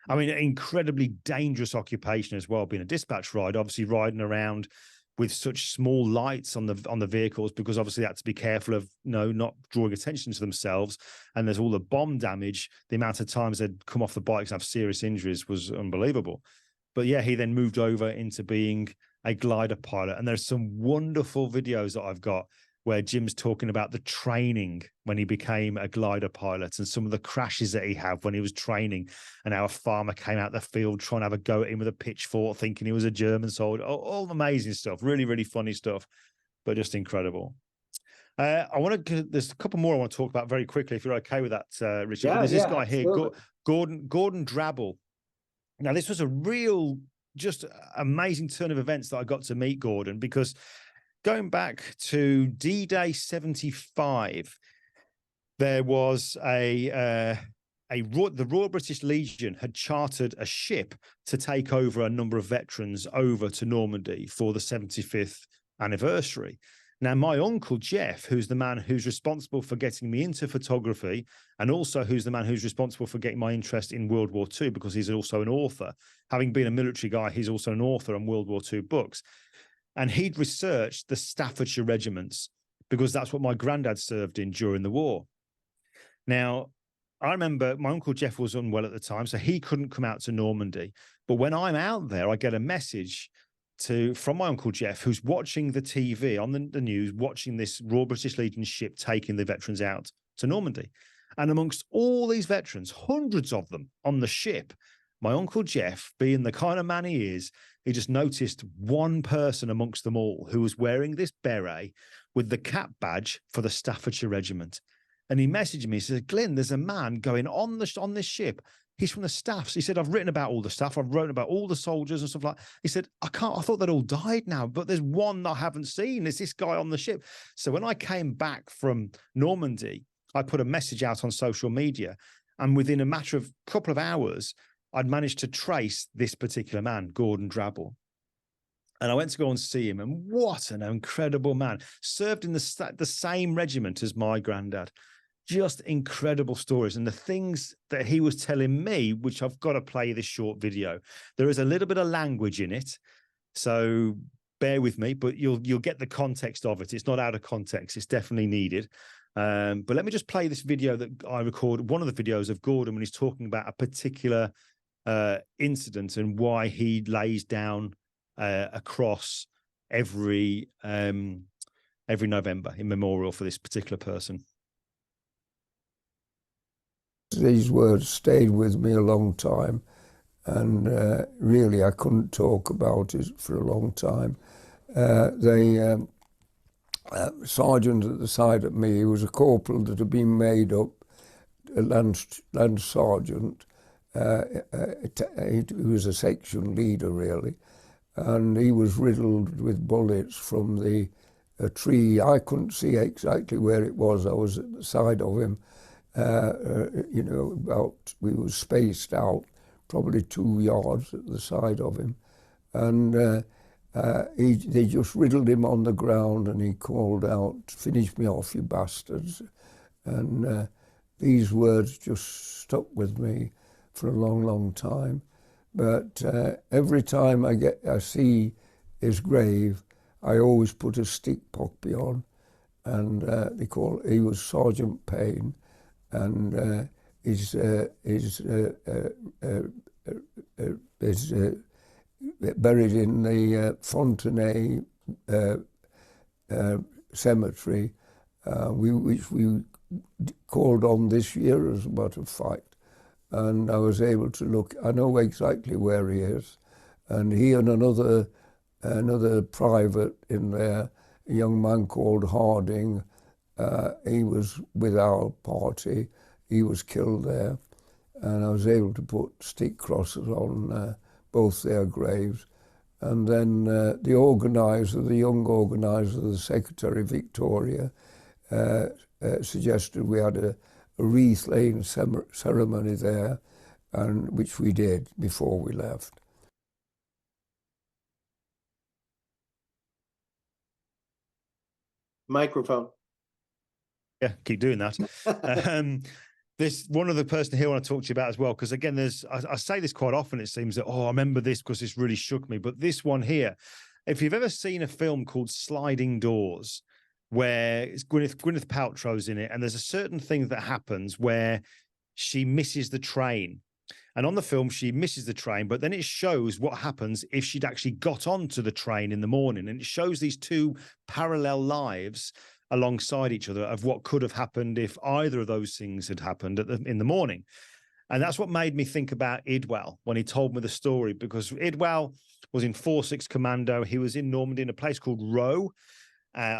I mean, incredibly dangerous occupation as well, being a dispatch rider, obviously riding around with such small lights on the vehicles, because obviously they had to be careful of not drawing attention to themselves. And there's all the bomb damage. The amount of times they'd come off the bikes and have serious injuries was unbelievable. But yeah, he then moved over into being a glider pilot. And there's some wonderful videos that I've got where Jim's talking about the training when he became a glider pilot and some of the crashes that he had when he was training, and how a farmer came out the field trying to have a go at him with a pitchfork thinking he was a German soldier. All amazing stuff, really, really funny stuff, but just incredible. There's a couple more I want to talk about very quickly, if you're okay with that, Richard. Yeah, there's this guy absolutely. here, Gordon Drabble. Now, this was a real, just amazing turn of events that I got to meet Gordon, because going back to D-Day 75, there was the Royal British Legion had chartered a ship to take over a number of veterans over to Normandy for the 75th anniversary. Now, my uncle Jeff, who's the man who's responsible for getting me into photography, and also who's the man who's responsible for getting my interest in World War II, because he's also an author. Having been a military guy, he's also an author on World War II books. And he'd researched the Staffordshire regiments, because that's what my granddad served in during the war. Now, I remember my Uncle Jeff was unwell at the time, so he couldn't come out to Normandy. But when I'm out there, I get a message from my Uncle Jeff, who's watching the TV on the news, watching this Royal British Legion ship taking the veterans out to Normandy. And amongst all these veterans, hundreds of them on the ship, my Uncle Jeff, being the kind of man he is, he just noticed one person amongst them all who was wearing this beret with the cap badge for the Staffordshire Regiment. And he messaged me, he said, Glyn, there's a man going on this ship. He's from the staffs. He said, I've written about all the stuff. I've written about all the soldiers and stuff like that. He said, I thought they'd all died now, but there's one that I haven't seen. There's this guy on the ship. So when I came back from Normandy, I put a message out on social media, and within a matter of a couple of hours, I'd managed to trace this particular man, Gordon Drabble. And I went to go and see him, and what an incredible man. Served in the same regiment as my granddad. Just incredible stories. And the things that he was telling me, which I've got to play this short video. There is a little bit of language in it, so bear with me, but you'll get the context of it. It's not out of context. It's definitely needed. But let me just play this video that I recorded, one of the videos of Gordon when he's talking about a particular incident and why he lays down a cross every November in memorial for this particular person. These words stayed with me a long time, and really I couldn't talk about it for a long time. The sergeant at the side of me, he was a corporal that had been made up, a land sergeant. He was a section leader, really, and he was riddled with bullets from a tree. I couldn't see exactly where it was. I was at the side of him. You know, we were spaced out, probably 2 yards at the side of him, and they just riddled him on the ground, and he called out, "Finish me off, you bastards!" And these words just stuck with me for a long, long time. But every time I see his grave, I always put a stick poppy on, and he was Sergeant Payne. And is buried in the Fontenay cemetery, which we called on this year as a matter of fact. And I was able to look. I know exactly where he is, and he and another private in there, a young man called Harding. He was with our party. He was killed there, and I was able to put stick crosses on both their graves. And then the organiser, the young organiser, the Secretary Victoria, suggested we had a wreath laying ceremony there, and which we did before we left. Microphone. Yeah, keep doing that. This one other person here I want to talk to you about as well, because again, I say this quite often. It seems that, I remember this because this really shook me. But this one here, if you've ever seen a film called Sliding Doors, where it's Gwyneth Paltrow's in it, and there's a certain thing that happens where she misses the train. And on the film, she misses the train, but then it shows what happens if she'd actually got onto the train in the morning. And it shows these two parallel lives alongside each other of what could have happened if either of those things had happened in the morning. And that's what made me think about Idwal when he told me the story, because Idwal was in 4-6 Commando. He was in Normandy in a place called Row,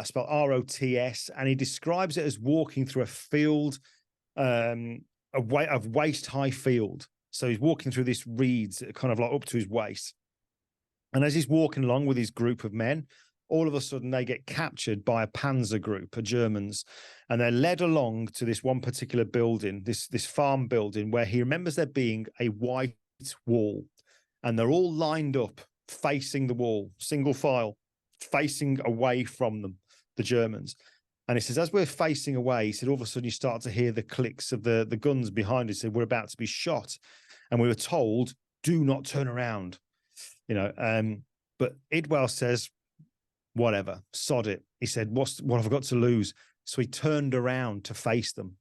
spelled R-O-T-S, and he describes it as walking through a field, of waist-high field. So he's walking through this reeds, kind of like up to his waist. And as he's walking along with his group of men, all of a sudden they get captured by a panzer group of Germans, and they're led along to this one particular building, this farm building, where he remembers there being a white wall, and they're all lined up facing the wall, single file, facing away from them, the Germans. And he says, as we're facing away, he said, all of a sudden you start to hear the clicks of the guns behind us. He said, we're about to be shot. And we were told, do not turn around. But Idwal says, whatever, sod it. He said, what have I got to lose? So he turned around to face them.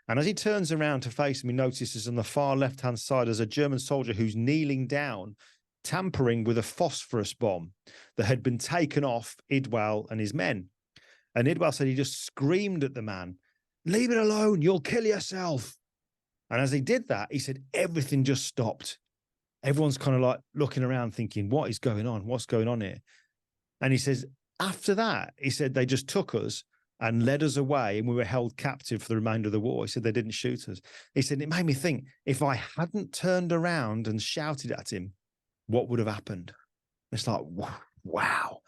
And as he turns around to face them, he notices on the far left-hand side there's a German soldier who's kneeling down, tampering with a phosphorus bomb that had been taken off Idwal and his men. And Idwal said he just screamed at the man, leave it alone, you'll kill yourself. And as he did that, he said, everything just stopped. Everyone's kind of like looking around thinking, what is going on? What's going on here? And he says, after that, he said, they just took us and led us away, and we were held captive for the remainder of the war. He said, they didn't shoot us. He said, it made me think, if I hadn't turned around and shouted at him, what would have happened? It's like, wow.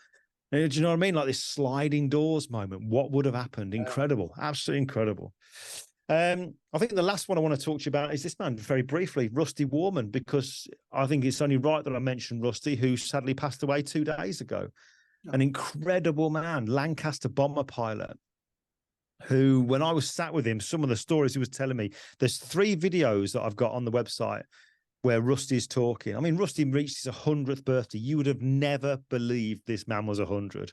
And do you know what I mean? Like this sliding doors moment. What would have happened? Incredible. Absolutely incredible. I think the last one I want to talk to you about is this man, very briefly, Rusty Warman, because I think it's only right that I mention Rusty, who sadly passed away 2 days ago. An incredible man, Lancaster bomber pilot, who, when I was sat with him, some of the stories he was telling me, there's 3 videos that I've got on the website where Rusty's talking. I mean, Rusty reached his 100th birthday. You would have never believed this man was 100.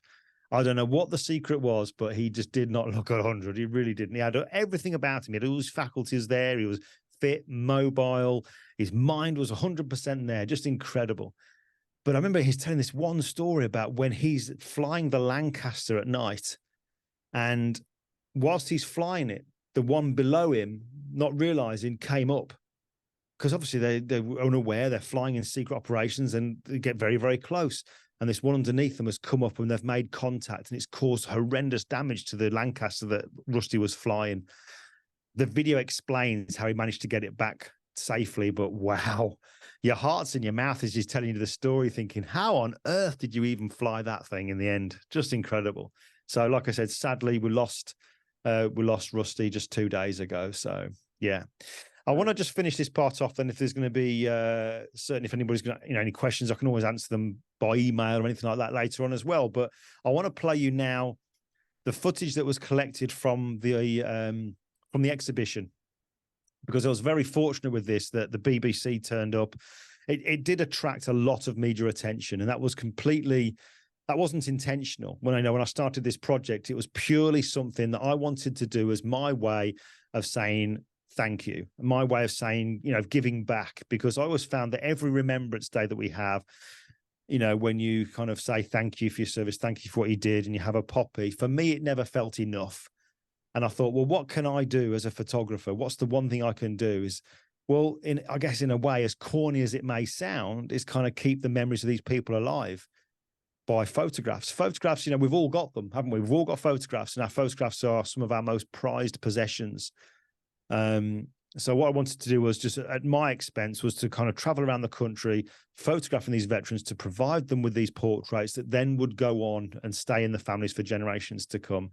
I don't know what the secret was, but he just did not look 100. He really didn't. He had everything about him. He had all his faculties there. He was fit, mobile. His mind was 100% there. Just incredible. But I remember he's telling this one story about when he's flying the Lancaster at night, and whilst he's flying it, the one below him, not realizing, came up. Because obviously they're unaware, they're flying in secret operations, and they get very, very close. And this one underneath them has come up and they've made contact, and it's caused horrendous damage to the Lancaster that Rusty was flying. The video explains how he managed to get it back safely, but wow, your heart's in your mouth as he's telling you the story, thinking, how on earth did you even fly that thing in the end? Just incredible. So like I said, sadly, we lost Rusty just 2 days ago. So yeah. I want to just finish this part off. Then, if there's going to be certainly, if anybody's got any questions, I can always answer them by email or anything like that later on as well. But I want to play you now the footage that was collected from the exhibition, because I was very fortunate with this that the BBC turned up. It did attract a lot of media attention, and that wasn't intentional. When I started this project, it was purely something that I wanted to do as my way of saying thank you, my way of saying, giving back, because I always found that every Remembrance Day that we have, when you kind of say thank you for your service, thank you for what you did, and you have a poppy, for me, it never felt enough. And I thought, well, what can I do as a photographer? What's the one thing I can do? Is, well, I guess in a way, as corny as it may sound, is kind of keep the memories of these people alive by photographs. Photographs, we've all got them, haven't we? We've all got photographs, and our photographs are some of our most prized possessions. So what I wanted to do was, just at my expense, was to kind of travel around the country, photographing these veterans, to provide them with these portraits that then would go on and stay in the families for generations to come.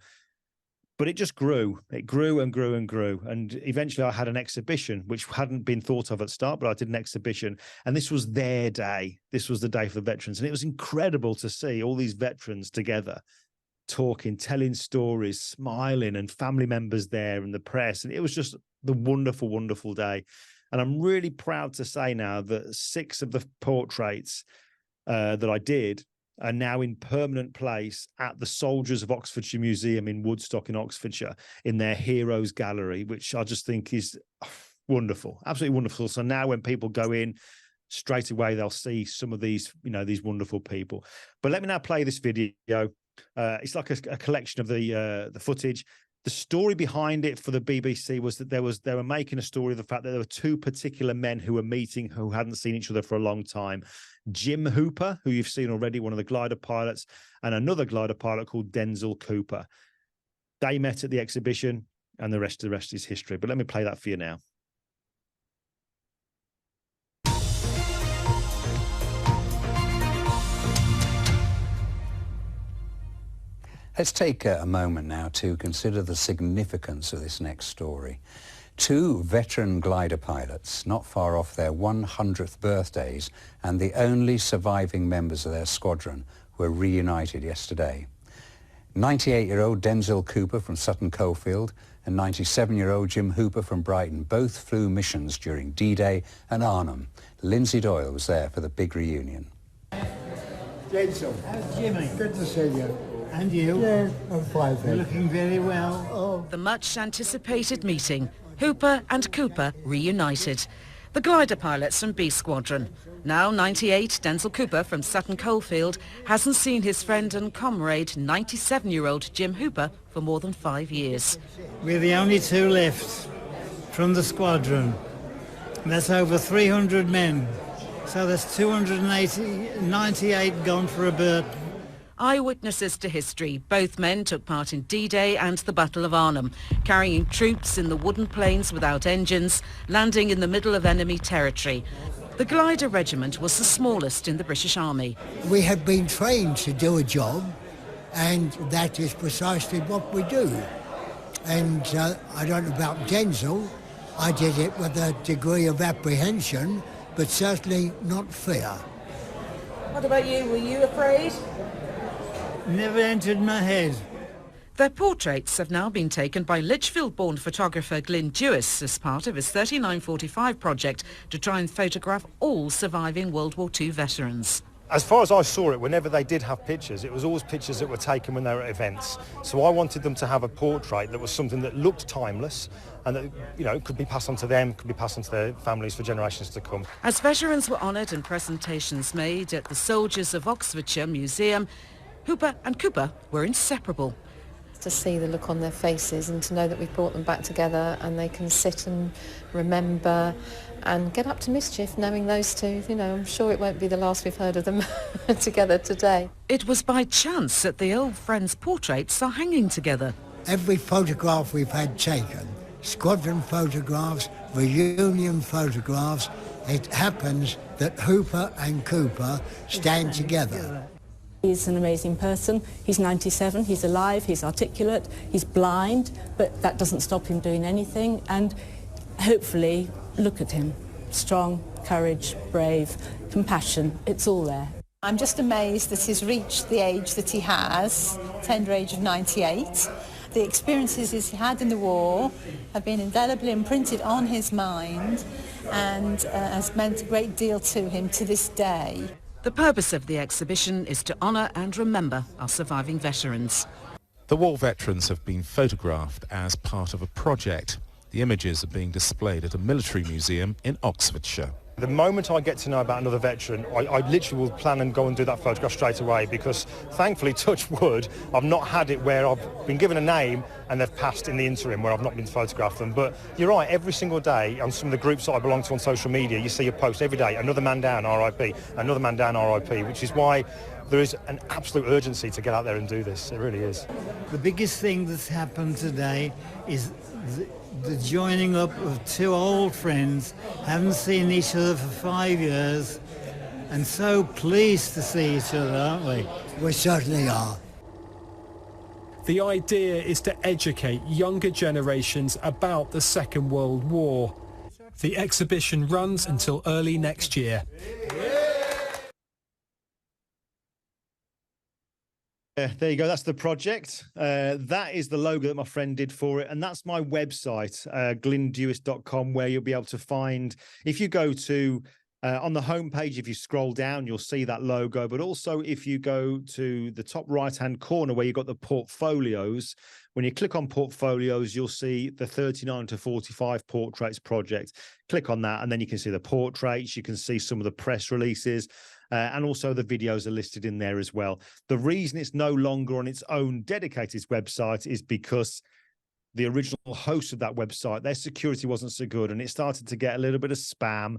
But it just grew. It grew and grew and grew. And eventually I had an exhibition, which hadn't been thought of at the start, but I did an exhibition. And this was their day. This was the day for the veterans. And it was incredible to see all these veterans together, talking, telling stories, smiling, and family members there and the press. And it was just the wonderful, wonderful day. And I'm really proud to say now that 6 of the portraits that I did are now in permanent place at the Soldiers of Oxfordshire Museum in Woodstock in Oxfordshire, in their Heroes Gallery, which I just think is wonderful, absolutely wonderful. So now when people go in, straight away they'll see some of these, these wonderful people. But let me now play this video. It's like a collection of the footage. The story behind it for the BBC was that they were making a story of the fact that there were 2 particular men who were meeting who hadn't seen each other for a long time. Jim Hooper, who you've seen already, one of the glider pilots, and another glider pilot called Denzel Cooper. They met at the exhibition, and the rest is history. But let me play that for you now. Let's take a moment now to consider the significance of this next story. 2 veteran glider pilots, not far off their 100th birthdays, and the only surviving members of their squadron, were reunited yesterday. 98-year-old Denzel Cooper from Sutton Coldfield and 97-year-old Jim Hooper from Brighton both flew missions during D-Day and Arnhem. Lindsay Doyle was there for the big reunion. Denzel. Jimmy. Good to see you. And you? Yeah, I'm fine, thank you. You're looking very well. Oh. The much-anticipated meeting. Hooper and Cooper reunited. The glider pilots from B Squadron. Now 98, Denzel Cooper from Sutton Coldfield hasn't seen his friend and comrade, 97-year-old Jim Hooper, for more than 5 years. We're the only 2 left from the squadron. That's over 300 men. So there's 298 gone for a birth. Eyewitnesses to history, both men took part in D-Day and the Battle of Arnhem, carrying troops in the wooden planes without engines, landing in the middle of enemy territory. The glider regiment was the smallest in the British Army. We have been trained to do a job, and that is precisely what we do. And I don't know about Denzel. I did it with a degree of apprehension, but certainly not fear. What about you? Were you afraid? Never entered my head. Their portraits have now been taken by Lichfield-born photographer Glyn Dewis as part of his 3945 project to try and photograph all surviving World War II veterans. As far as I saw it, whenever they did have pictures, it was always pictures that were taken when they were at events. So I wanted them to have a portrait that was something that looked timeless and that, you know, could be passed on to them, could be passed on to their families for generations to come. As veterans were honoured and presentations made at the Soldiers of Oxfordshire Museum, Hooper and Cooper were inseparable. To see the look on their faces and to know that we've brought them back together and they can sit and remember and get up to mischief, knowing those two, you know, I'm sure it won't be the last we've heard of them together today. It was by chance that the old friends' portraits are hanging together. Every photograph we've had taken, squadron photographs, reunion photographs, it happens that Hooper and Cooper stand together. He's an amazing person. He's 97, he's alive, he's articulate, he's blind, but that doesn't stop him doing anything. And hopefully, look at him. Strong, courage, brave, compassion, it's all there. I'm just amazed that he's reached the age that he has, tender age of 98. The experiences he's had in the war have been indelibly imprinted on his mind and has meant a great deal to him to this day. The purpose of the exhibition is to honour and remember our surviving veterans. The war veterans have been photographed as part of a project. The images are being displayed at a military museum in Oxfordshire. The moment I get to know about another veteran, I literally will plan and go and do that photograph straight away because, thankfully, touch wood, I've not had it where I've been given a name and they've passed in the interim where I've not been to photograph them. But you're right, every single day on some of the groups that I belong to on social media, you see a post every day, another man down, RIP, another man down, RIP, which is why there is an absolute urgency to get out there and do this. It really is. The biggest thing that's happened today is the joining up of two old friends, haven't seen each other for 5 years, and so pleased to see each other, aren't we? We certainly are. The idea is to educate younger generations about the Second World War. The exhibition runs until early next year. There you go. That's the project. That is the logo that my friend did for it. And that's my website, glyndewis.com, where you'll be able to find, if you go to on the homepage, if you scroll down, you'll see that logo. But also if you go to the top right-hand corner where you've got the portfolios, when you click on portfolios, you'll see the 39 to 45 portraits project. Click on that and then you can see the portraits. You can see some of the press releases. And also the videos are listed in there as well. The reason it's no longer on its own dedicated website is because the original host of that website, their security wasn't so good and it started to get a little bit of spam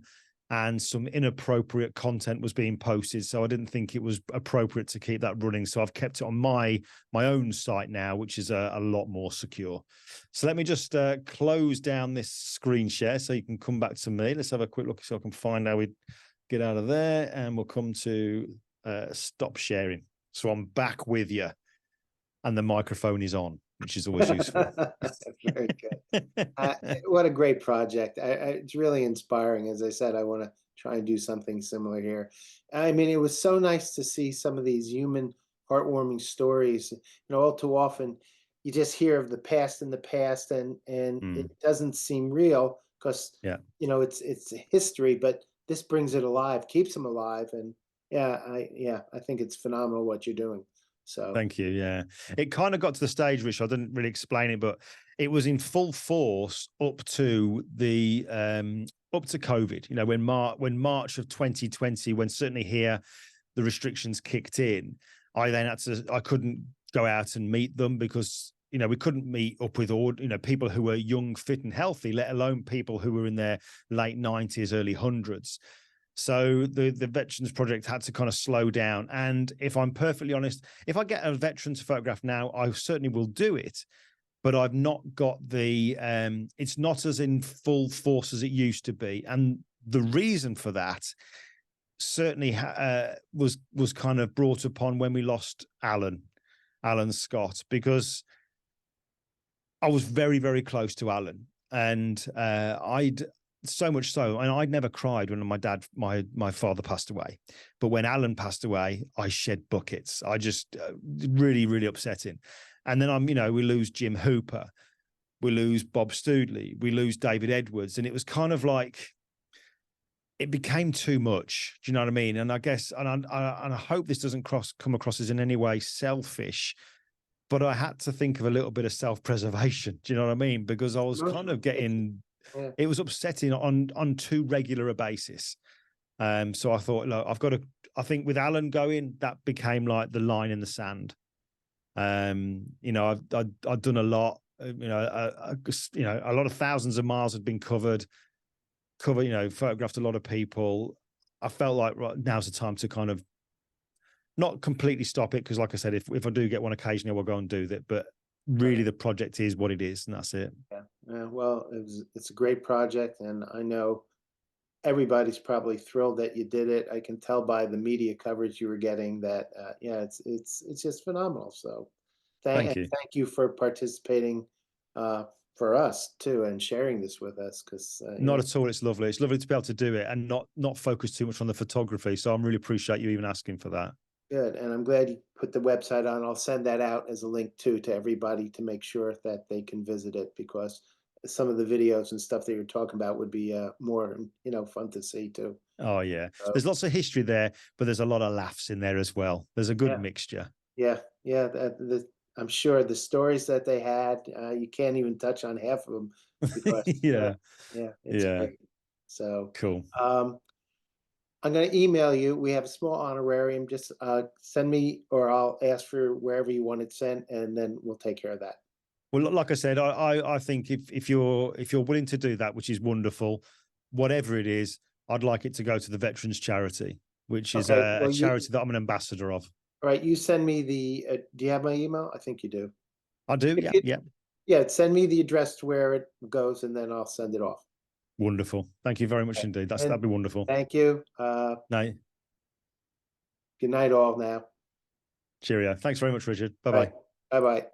and some inappropriate content was being posted. So I didn't think it was appropriate to keep that running. So I've kept it on my own site now, which is a lot more secure. So let me just close down this screen share so you can come back to me. Let's have a quick look so I can find how we get out of there, and we'll come to stop sharing. So I'm back with you and the microphone is on, which is always useful. Very good. What a great project. It's really inspiring. As I said, I want to try and do something similar here. I mean, it was so nice to see some of these human, heartwarming stories. You know, all too often you just hear of the past and it doesn't seem real because, you know, it's history, but this brings it alive, keeps them alive. And I think it's phenomenal what you're doing. So thank you. Yeah, it kind of got to the stage, which I didn't really explain it, but it was in full force up to the up to COVID. You know, when March of 2020, when certainly here the restrictions kicked in, I couldn't go out and meet them because, you know, we couldn't meet up with all, you know, people who were young, fit and healthy, let alone people who were in their late 90s, early hundreds. So the Veterans Project had to kind of slow down. And if I'm perfectly honest, if I get a veteran's photograph now, I certainly will do it. But I've not got the, it's not as in full force as it used to be. And the reason for that certainly was kind of brought upon when we lost Alan Scott, because I was very, very close to Alan, and I'd so much so, and I'd never cried when my father passed away, but when Alan passed away, I shed buckets. I just really, really upsetting. And then we lose Jim Hooper, we lose Bob Stoodley, we lose David Edwards, and it was kind of like it became too much. Do you know what I mean? And I guess, and I hope this doesn't come across as in any way selfish, but I had to think of a little bit of self-preservation. Do you know what I mean? Because I was kind of getting, it was upsetting on too regular a basis. So I thought, look, I think with Alan going, that became like the line in the sand. I'd done a lot, a lot of thousands of miles had been covered, photographed a lot of people. I felt like now's the time to kind of not completely stop it, because like I said, if I do get one occasionally, I will go and do that. But really, the project is what it is, and that's it. Yeah. Well, it's a great project, and I know everybody's probably thrilled that you did it. I can tell by the media coverage you were getting that, it's just phenomenal. So, thank you for participating for us too, and sharing this with us. Because not at all, it's lovely. It's lovely to be able to do it and not focus too much on the photography. So I really appreciate you even asking for that. Good, and I'm glad you put the website on. I'll send that out as a link too to everybody to make sure that they can visit it, because some of the videos and stuff that you're talking about would be more fun to see too. Oh yeah, there's lots of history there, but there's a lot of laughs in there as well. There's a good mixture. Yeah. I'm sure the stories that they had, you can't even touch on half of them because it's great. So cool. I'm going to email you. We have a small honorarium. Just send me, or I'll ask for wherever you want it sent, and then we'll take care of that. Well, like I said, I think if you're willing to do that, which is wonderful, whatever it is, I'd like it to go to the Veterans Charity, which is a charity that I'm an ambassador of. All right, you send me the. Do you have my email? I think you do. I do. Yeah. Yeah. Send me the address to where it goes, and then I'll send it off. Wonderful. Thank you very much indeed. That'd be wonderful. Thank you. Night. Good night, all. Now. Cheerio. Thanks very much, Richard. Bye-bye. Bye-bye.